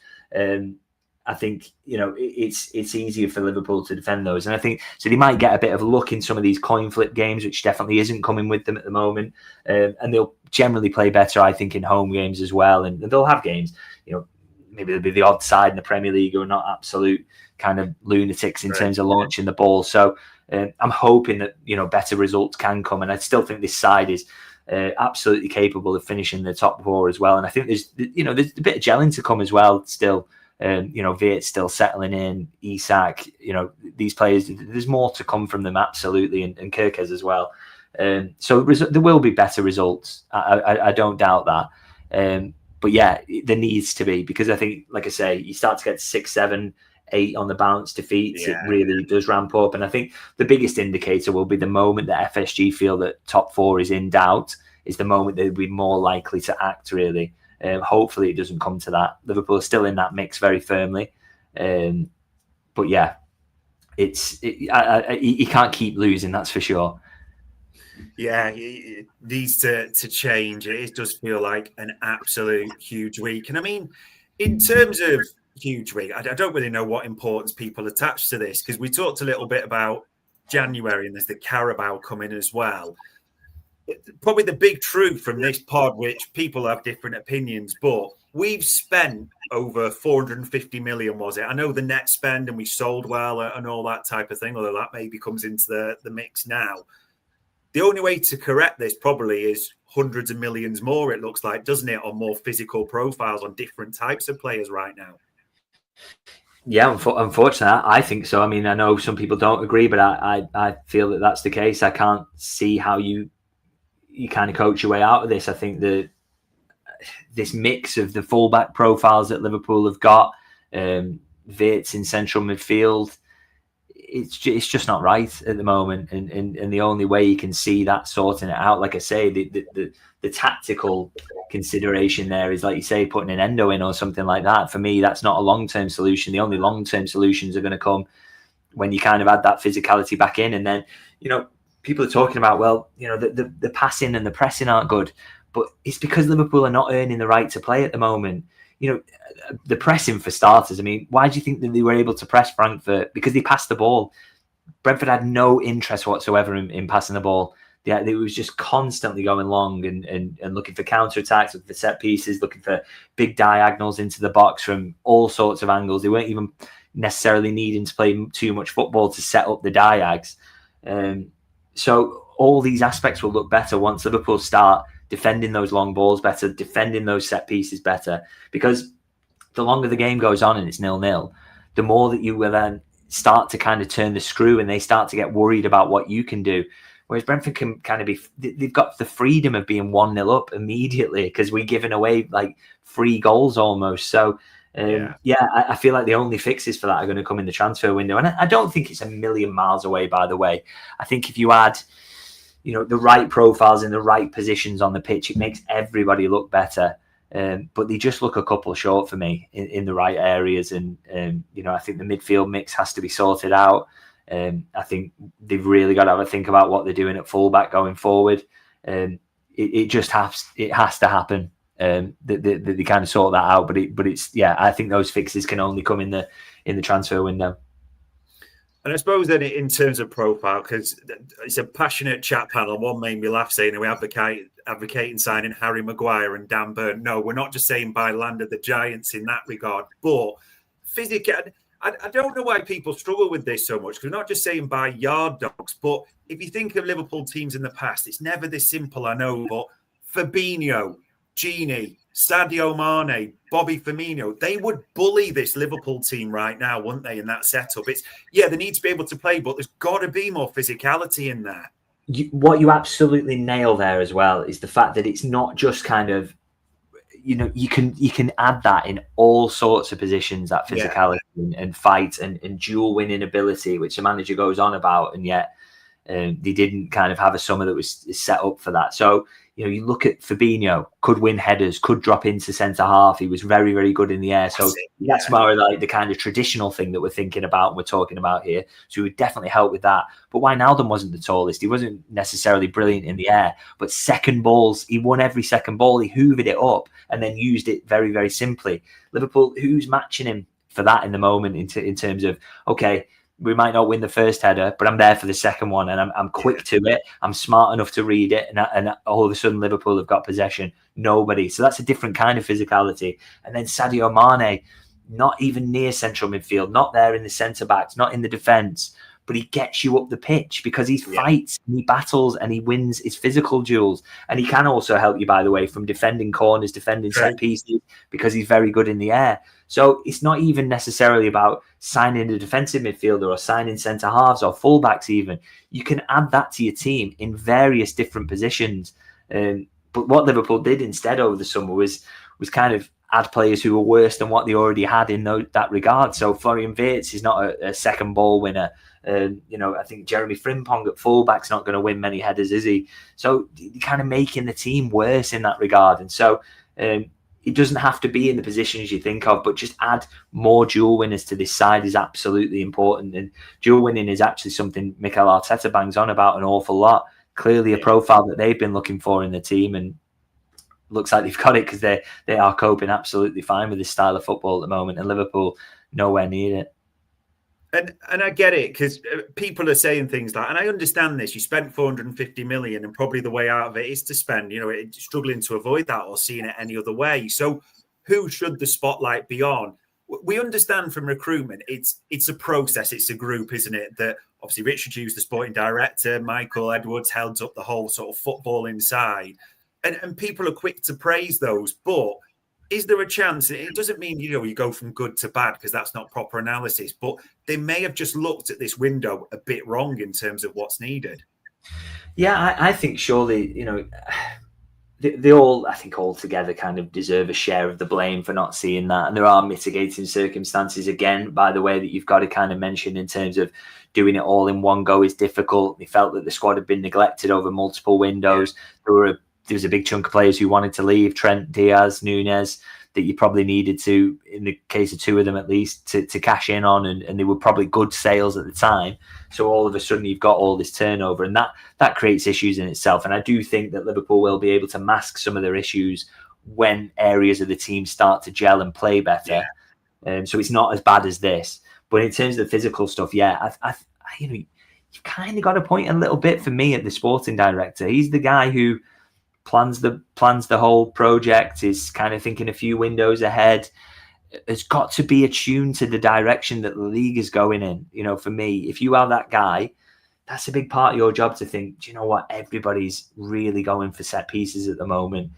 I think, it's easier for Liverpool to defend those. And I think, so they might get a bit of luck in some of these coin flip games, which definitely isn't coming with them at the moment. And they'll generally play better, I think, in home games as well. And they'll have games, maybe they'll be the odd side in the Premier League who are not absolute kind of lunatics in terms of launching the ball. So I'm hoping that, better results can come. And I still think this side is absolutely capable of finishing the top four as well. And I think there's a bit of gelling to come as well still. Viet's still settling in, Isak, these players, there's more to come from them, absolutely, and Kirkes as well. So there will be better results. I don't doubt that. But yeah, there needs to be, because I think, like I say, you start to get 6, 7, 8 on the balance defeats, it really does ramp up. And I think the biggest indicator will be the moment that FSG feel that top four is in doubt, is the moment they'll be more likely to act, really. Hopefully it doesn't come to that. Liverpool are still in that mix very firmly. But yeah, he can't keep losing, that's for sure. Yeah, it needs to change. It does feel like an absolute huge week. And I mean, in terms of huge week, I don't really know what importance people attach to this, because we talked a little bit about January and there's the Carabao coming as well. Probably the big truth from this pod, which people have different opinions, but we've spent over 450 million, was it? I know the net spend, and we sold well and all that type of thing, although that maybe comes into the mix now. The only way to correct this probably is hundreds of millions more, it looks like, doesn't it, on more physical profiles on different types of players right now. Yeah, unfortunately, I think so. I mean, I know some people don't agree, but I feel that that's the case. I can't see how you kind of coach your way out of this. I think this mix of the fullback profiles that Liverpool have got, Wirtz in central midfield, it's just not right at the moment. And the only way you can see that sorting it out, like I say, the tactical consideration there is, like you say, putting an Endo in or something like that. For me, that's not a long-term solution. The only long-term solutions are going to come when you kind of add that physicality back in. And then, people are talking about, well, the passing and the pressing aren't good, but it's because Liverpool are not earning the right to play at the moment. The pressing, for starters. I mean, why do you think that they were able to press Frankfurt? Because they passed the ball. Brentford had no interest whatsoever in passing the ball. It was just constantly going long and looking for counter-attacks, looking for set pieces, looking for big diagonals into the box from all sorts of angles. They weren't even necessarily needing to play too much football to set up the diags. So all these aspects will look better once Liverpool start defending those long balls better, defending those set pieces better. Because the longer the game goes on and it's 0-0, the more that you will then start to kind of turn the screw and they start to get worried about what you can do. Whereas Brentford can kind of they've got the freedom of being 1-0 up immediately, because we're giving away like 3 goals almost. So I feel like the only fixes for that are going to come in the transfer window. And I don't think it's a million miles away, by the way. I think if you add, the right profiles in the right positions on the pitch, it makes everybody look better. But they just look a couple short for me in the right areas. And, I think the midfield mix has to be sorted out. I think they've really got to have a think about what they're doing at fullback going forward. It has to happen. They kind of sort that out, but it's I think those fixes can only come in the transfer window. And I suppose then in terms of profile, because it's a passionate chat panel. One made me laugh saying we advocating signing Harry Maguire and Dan Burn. No, we're not just saying by land of the Giants in that regard, but physically. I don't know why people struggle with this so much, because we're not just saying by yard dogs, but if you think of Liverpool teams in the past, it's never this simple, I know, but Fabinho, Gini, Sadio Mane, Bobby Firmino, they would bully this Liverpool team right now, wouldn't they, in that setup? They need to be able to play, but there's got to be more physicality in there. What you absolutely nail there as well is the fact that it's not just kind of, you can add that in all sorts of positions, that physicality and fight and dual winning ability, which the manager goes on about, and yet they didn't kind of have a summer that was set up for that. So, you look at Fabinho, could win headers, could drop into centre half. He was very, very good in the air. So that's more like the kind of traditional thing that we're thinking about and we're talking about here. So he would definitely help with that. But Wijnaldum wasn't the tallest. He wasn't necessarily brilliant in the air. But second balls, he won every second ball. He hoovered it up and then used it very, very simply. Liverpool, who's matching him for that in the moment in terms of, okay, we might not win the first header, but I'm there for the second one, and I'm quick to it. I'm smart enough to read it, and all of a sudden Liverpool have got possession. Nobody. So that's a different kind of physicality. And then Sadio Mane, not even near central midfield, not there in the centre backs, not in the defence, but he gets you up the pitch because he fights, and he battles, and he wins his physical duels. And he can also help you, by the way, from defending corners, defending set pieces, because he's very good in the air. So it's not even necessarily about signing a defensive midfielder or signing centre halves or fullbacks even. You can add that to your team in various different positions. But what Liverpool did instead over the summer was kind of add players who were worse than what they already had in that regard. So Florian Wirtz is not a second ball winner. I think Jeremy Frimpong at fullback's not going to win many headers, is he? So you're kind of making the team worse in that regard. And so it doesn't have to be in the positions you think of, but just add more dual winners to this side is absolutely important. And dual winning is actually something Mikel Arteta bangs on about an awful lot. Clearly a profile that they've been looking for in the team, and looks like they've got it because they are coping absolutely fine with this style of football at the moment, and Liverpool nowhere near it. And I get it, because people are saying things like, and I understand this, you spent 450 million and probably the way out of it is to spend, struggling to avoid that or seeing it any other way. So who should the spotlight be on? We understand from recruitment, it's a process, it's a group, isn't it? That obviously Richard Hughes, the sporting director, Michael Edwards held up the whole sort of football inside. And people are quick to praise those, but is there a chance? It doesn't mean, you go from good to bad, because that's not proper analysis, but they may have just looked at this window a bit wrong in terms of what's needed. Yeah, I think surely, they all, I think, all together kind of deserve a share of the blame for not seeing that. And there are mitigating circumstances, again, by the way, that you've got to kind of mention in terms of doing it all in one go is difficult. They felt that the squad had been neglected over multiple windows. There was a big chunk of players who wanted to leave, Trent, Diaz, Nunez, that you probably needed to, in the case of two of them at least, to cash in on, and they were probably good sales at the time. So all of a sudden you've got all this turnover, and that creates issues in itself. And I do think that Liverpool will be able to mask some of their issues when areas of the team start to gel and play better. So it's not as bad as this. But in terms of the physical stuff, you've kind of got to point a little bit for me at the sporting director. He's the guy who plans the whole project, is kind of thinking a few windows ahead, has got to be attuned to the direction that the league is going in. For me, if you are that guy, that's a big part of your job to think, do you know what? Everybody's really going for set pieces at the moment.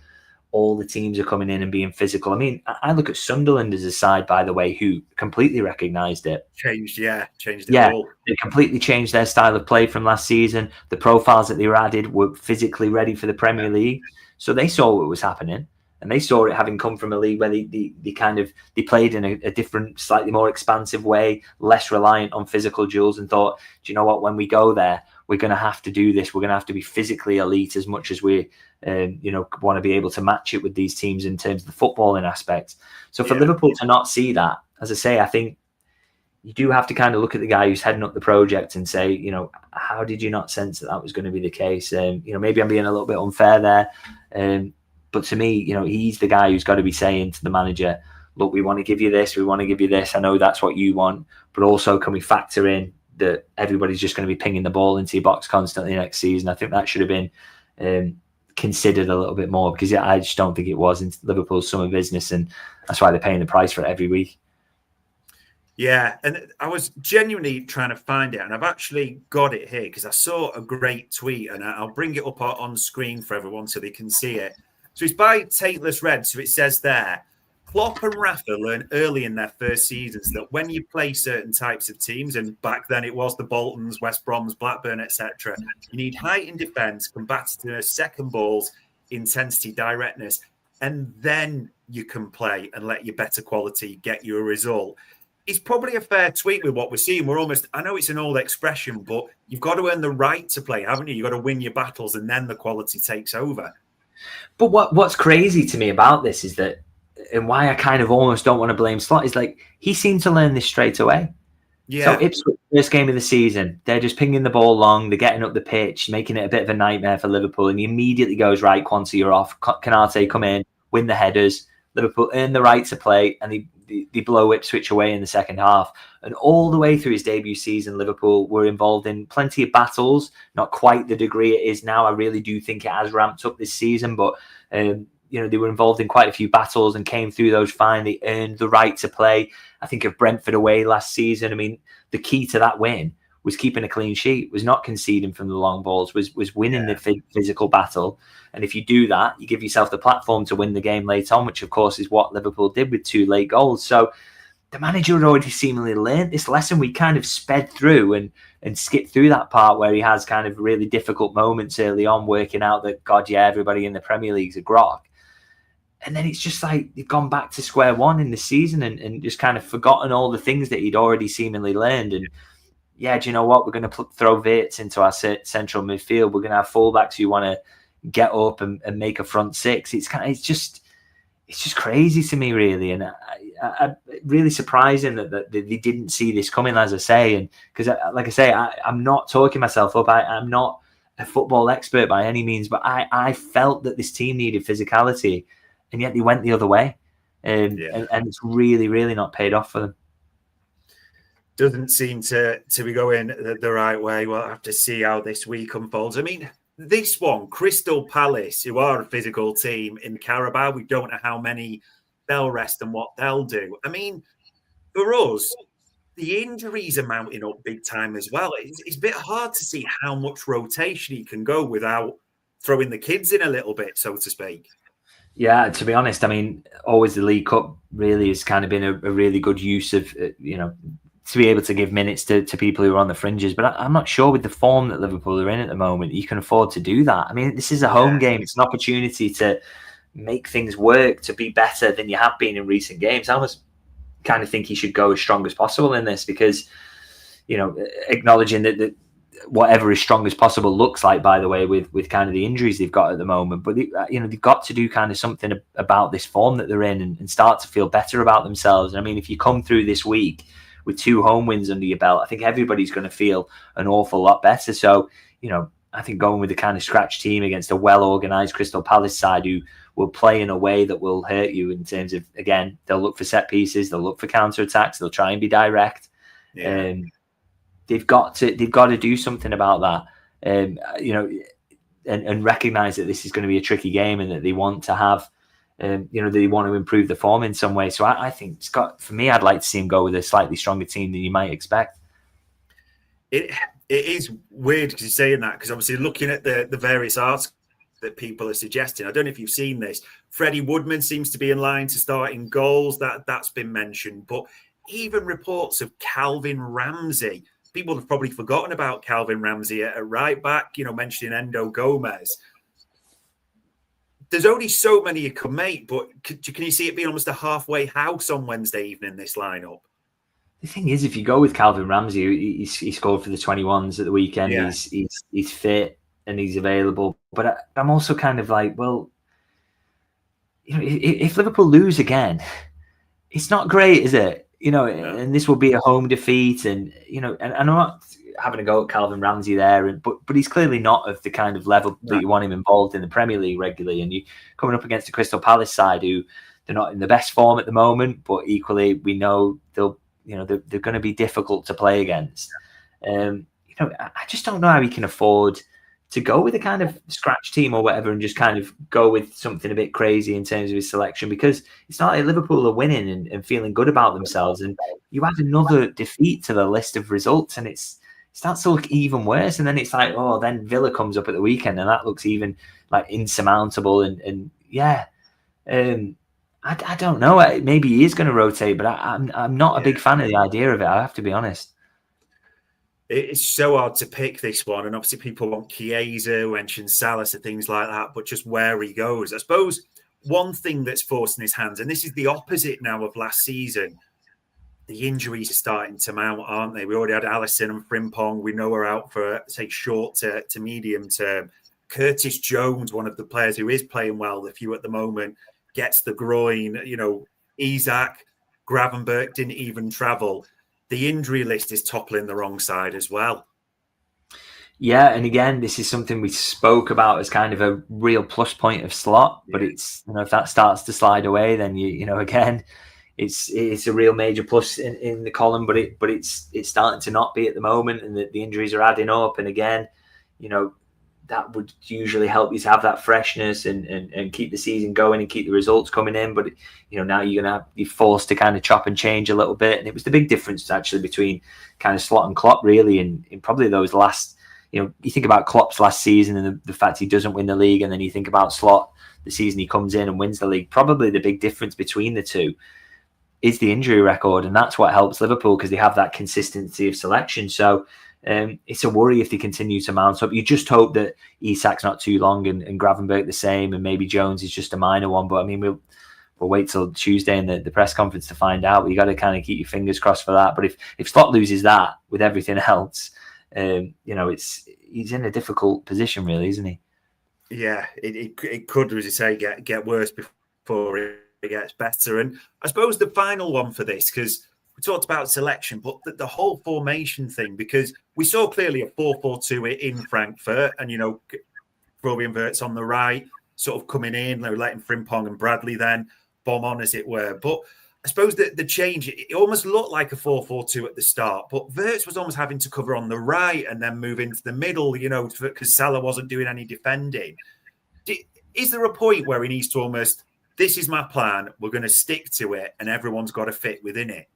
All the teams are coming in and being physical. I mean, I look at Sunderland as a side, by the way, who completely recognised it. Changed it all. They completely changed their style of play from last season. The profiles that they were added were physically ready for the Premier League. So they saw what was happening, and they saw it having come from a league where they played in a different, slightly more expansive way, less reliant on physical duels, and thought, do you know what, when we go there, we're going to have to do this. We're going to have to be physically elite as much as we want to be able to match it with these teams in terms of the footballing aspect. So for Liverpool to not see that, as I say, I think you do have to kind of look at the guy who's heading up the project and say, how did you not sense that was going to be the case? Maybe I'm being a little bit unfair there. But to me, he's the guy who's got to be saying to the manager, look, we want to give you this. We want to give you this. I know that's what you want, but also can we factor in that everybody's just going to be pinging the ball into your box constantly next season? I think that should have been considered a little bit more, because I just don't think it was in Liverpool's summer business, and that's why they're paying the price for it every week. Yeah, and I was genuinely trying to find it, and I've actually got it here because I saw a great tweet, and I'll bring it up on screen for everyone so they can see it. So it's by Tateless Red. So it says there, Klopp and Rafa learned early in their first seasons that when you play certain types of teams, and back then it was the Boltons, West Broms, Blackburn, etc., you need height in defence, combativeness, second balls, intensity, directness. and then you can play and let your better quality get you a result. It's probably a fair tweak with what we're seeing. We're almost, I know it's an old expression, but you've got to earn the right to play, haven't you? You've got to win your battles and then the quality takes over. But what's crazy to me about this is that, and why I kind of almost don't want to blame Slot, is like he seemed to learn this straight away. Yeah. So Ipswich, first game of the season, they're just pinging the ball long, they're getting up the pitch, making it a bit of a nightmare for Liverpool, and he immediately goes, right, Quanta, you're off. Canate, come in, win the headers. Liverpool earn the right to play, and they blow Ipswich away in the second half. And all the way through his debut season, Liverpool were involved in plenty of battles, not quite the degree it is now. I really do think it has ramped up this season, but they were involved in quite a few battles and came through those fine. They earned the right to play. I think of Brentford away last season. I mean, the key to that win was keeping a clean sheet, was not conceding from the long balls, was winning the physical battle. And if you do that, you give yourself the platform to win the game late on, which of course is what Liverpool did with 2 late goals. So the manager had already seemingly learned this lesson. We kind of sped through and skipped through that part where he has kind of really difficult moments early on, working out that, God, yeah, everybody in the Premier League's a grok. And then it's just like they've gone back to square one in the season and just kind of forgotten all the things that he'd already seemingly learned. And yeah, do you know what? We're going to throw Wirtz into our central midfield. We're going to have fullbacks who want to get up and make a front six. It's just crazy to me, really. And I really surprising that they didn't see this coming, as I say. And because, like I say, I'm not talking myself up. I'm not a football expert by any means, but I felt that this team needed physicality. And yet they went the other way. And it's really, really not paid off for them. Doesn't seem to be going the right way. We'll have to see how this week unfolds. I mean, this one, Crystal Palace, who are a physical team in Carabao, we don't know how many they'll rest and what they'll do. I mean, for us, the injuries are mounting up big time as well. It's a bit hard to see how much rotation he can go without throwing the kids in a little bit, so to speak. Yeah, to be honest, I mean, always the League Cup really has kind of been a really good use of, to be able to give minutes to people who are on the fringes. But I'm not sure with the form that Liverpool are in at the moment, you can afford to do that. I mean, this is a home game. It's an opportunity to make things work, to be better than you have been in recent games. I almost kind of think he should go as strong as possible in this because, acknowledging that whatever as strong as possible looks like, by the way, with kind of the injuries they've got at the moment. But, they've got to do kind of something about this form that they're in and start to feel better about themselves. And I mean, if you come through this week with 2 home wins under your belt, I think everybody's going to feel an awful lot better. So, I think going with the kind of scratch team against a well-organised Crystal Palace side who will play in a way that will hurt you in terms of, again, they'll look for set pieces, they'll look for counter-attacks, they'll try and be direct. They've got to do something about that, and recognise that this is going to be a tricky game and that they want to have, they want to improve the form in some way. So I think for me, I'd like to see him go with a slightly stronger team than you might expect. It is weird because you're saying that, because obviously looking at the various articles that people are suggesting, I don't know if you've seen this, Freddie Woodman seems to be in line to start in goals. That's been mentioned, but even reports of Calvin Ramsey. People have probably forgotten about Calvin Ramsey at right back, mentioning Endo Gomez. There's only so many you can make, but can you see it being almost a halfway house on Wednesday evening, this lineup? The thing is, if you go with Calvin Ramsey, he scored for the 21s at the weekend. Yeah. He's fit and he's available. But I'm also kind of like, well, if Liverpool lose again, it's not great, is it? And this will be a home defeat, and and I'm not having a go at Calvin Ramsey there, but he's clearly not of the kind of level that you want him involved in the Premier League regularly. And you coming up against the Crystal Palace side, who they're not in the best form at the moment, but equally we know they're going to be difficult to play against. I just don't know how he can afford to go with a kind of scratch team or whatever and just kind of go with something a bit crazy in terms of his selection, because it's not like Liverpool are winning and feeling good about themselves. And you add another defeat to the list of results and it starts to look even worse. And then it's like, then Villa comes up at the weekend and that looks even like insurmountable. I don't know. Maybe he is going to rotate, but I'm not a big fan of the idea of it. I have to be honest. It's so hard to pick this one, and obviously people want Chiesa, mention Salas and things like that, but just where he goes. I suppose one thing that's forcing his hands, and this is the opposite now of last season, the injuries are starting to mount, aren't they? We already had Alisson and Frimpong. We know are out for, say, short to medium term. Curtis Jones, one of the players who is playing well, the few at the moment, gets the groin. You know, Isak, Gravenberch didn't even travel. The injury list is toppling the wrong side as well. Yeah, and again, this is something we spoke about as kind of a real plus point of Slot, but it's, you know, if that starts to slide away, then you know, again, it's a real major plus in the column, but it's starting to not be at the moment, and the injuries are adding up. And again, you know, that would usually help you to have that freshness and keep the season going and keep the results coming in. But, you know, now you're going to be forced to kind of chop and change a little bit. And it was the big difference actually between kind of Slot and Klopp really in probably those last, you know, you think about Klopp's last season and the fact he doesn't win the league, and then you think about Slot, the season he comes in and wins the league. Probably the big difference between the two is the injury record, and that's what helps Liverpool because they have that consistency of selection. So it's a worry if they continue to mount up. You just hope that Isak's not too long and Gravenberch the same, and maybe Jones is just a minor one. But I mean, we'll wait till Tuesday in the press conference to find out. But you got to kind of keep your fingers crossed for that. But if Slot loses that with everything else, you know, he's in a difficult position, really, isn't he? Yeah, it could, as you say, get worse before it gets better. And I suppose the final one for this, because we talked about selection, but the whole formation thing, because we saw clearly a 4-4-2 in Frankfurt, and, you know, Florian Wirtz on the right, sort of coming in, letting Frimpong and Bradley then bomb on, as it were. But I suppose that the change, it almost looked like a 4-4-2 at the start, but Wirtz was almost having to cover on the right and then move into the middle, you know, because Salah wasn't doing any defending. Is there a point where he needs to almost, this is my plan, we're going to stick to it, and everyone's got to fit within it?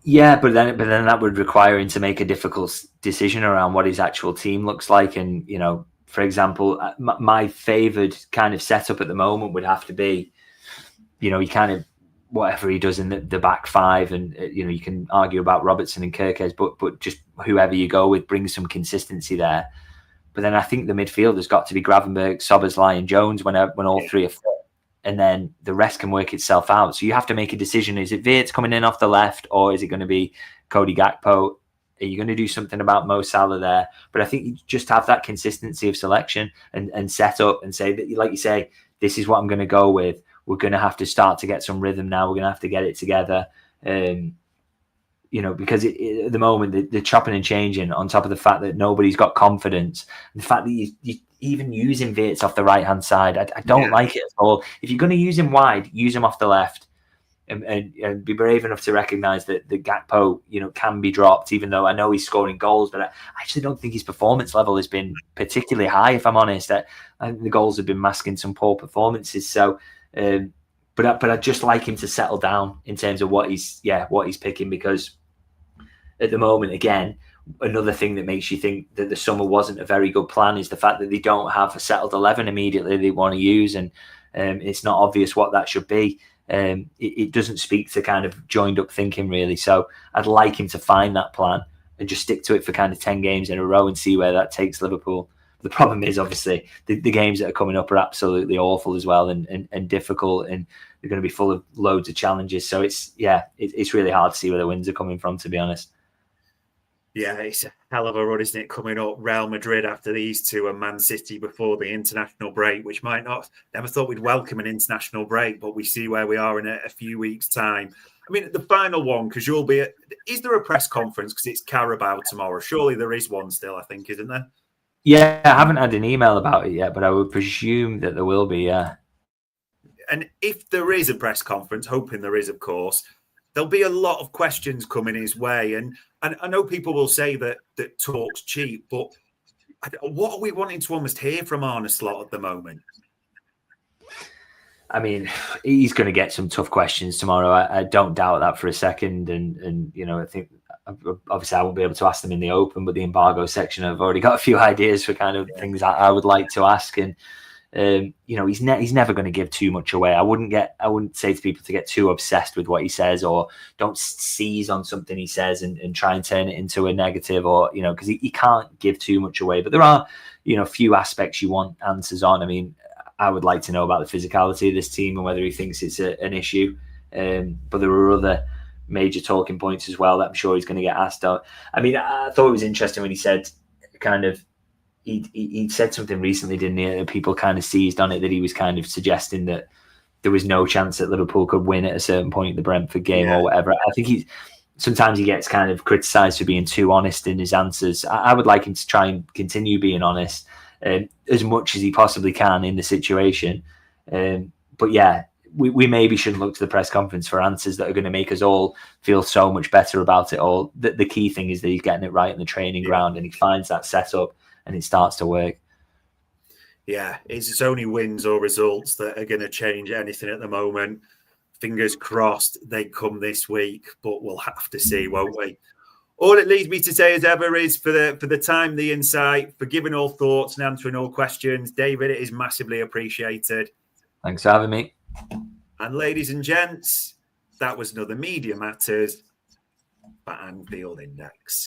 Yeah, but then that would require him to make a difficult decision around what his actual team looks like. And, you know, for example, my favoured kind of setup at the moment would have to be, you know, he kind of, whatever he does in the back five, and, you know, you can argue about Robertson and Kirkes, but just whoever you go with brings some consistency there. But then I think the midfield has got to be Gravenberch, Szoboszlai and Jones when all three are fit. And then the rest can work itself out. So you have to make a decision. Is it Wirtz coming in off the left, or is it going to be Cody Gakpo? Are you going to do something about Mo Salah there? But I think you just have that consistency of selection and set up and say, that, like you say, this is what I'm going to go with. We're going to have to start to get some rhythm now. We're going to have to get it together. You know, because at the moment, the chopping and changing, on top of the fact that nobody's got confidence, the fact that you even using Wirtz off the right-hand side, I don't like it at all. If you're going to use him wide, use him off the left, and be brave enough to recognise that the Gakpo, you know, can be dropped, even though I know he's scoring goals, but I actually don't think his performance level has been particularly high, if I'm honest. I think the goals have been masking some poor performances. So, but I'd just like him to settle down in terms of what he's picking, because at the moment, again, another thing that makes you think that the summer wasn't a very good plan is the fact that they don't have a settled 11 immediately they want to use, and it's not obvious what that should be. It doesn't speak to kind of joined up thinking, really. So I'd like him to find that plan and just stick to it for kind of 10 games in a row and see where that takes Liverpool. The problem is, obviously, the games that are coming up are absolutely awful as well, and difficult, and they're going to be full of loads of challenges. So it's really hard to see where the wins are coming from, to be honest. Yeah, it's a hell of a run, isn't it? Coming up, Real Madrid after these two, and Man City before the international break, which might not, never thought we'd welcome an international break, but we see where we are in a few weeks' time. I mean, the final one, because you'll be is there a press conference? Because it's Carabao tomorrow. Surely there is one still, I think, isn't there? Yeah, I haven't had an email about it yet, but I would presume that there will be, yeah. And if there is a press conference, hoping there is, of course, there'll be a lot of questions coming his way. And I know people will say that talk's cheap, but what are we wanting to almost hear from Arne Slot at the moment? I mean, he's going to get some tough questions tomorrow. I don't doubt that for a second. And you know, I think obviously I won't be able to ask them in the open, but the embargo section, I've already got a few ideas for kind of things I would like to ask. And He's never going to give too much away. I wouldn't say to people to get too obsessed with what he says, or don't seize on something he says and try and turn it into a negative, or because he can't give too much away. But there are few aspects you want answers on. I mean, I would like to know about the physicality of this team and whether he thinks it's an issue. But there are other major talking points as well that I'm sure he's going to get asked on. I mean, I thought it was interesting when he said he said something recently, didn't he? And people kind of seized on it, that he was kind of suggesting that there was no chance that Liverpool could win at a certain point in the Brentford game or whatever. I think sometimes he gets kind of criticised for being too honest in his answers. I would like him to try and continue being honest as much as he possibly can in the situation. But yeah, we maybe shouldn't look to the press conference for answers that are going to make us all feel so much better about it all. The key thing is that he's getting it right in the training ground, and he finds that setup and it starts to work. Yeah, it's only wins or results that are going to change anything at the moment. Fingers crossed they come this week, but we'll have to see, won't we? All it leads me to say, as ever, is for the time, the insight, for giving all thoughts and answering all questions. David, it is massively appreciated. Thanks for having me. And ladies and gents, that was another Media Matters by Anfield Index.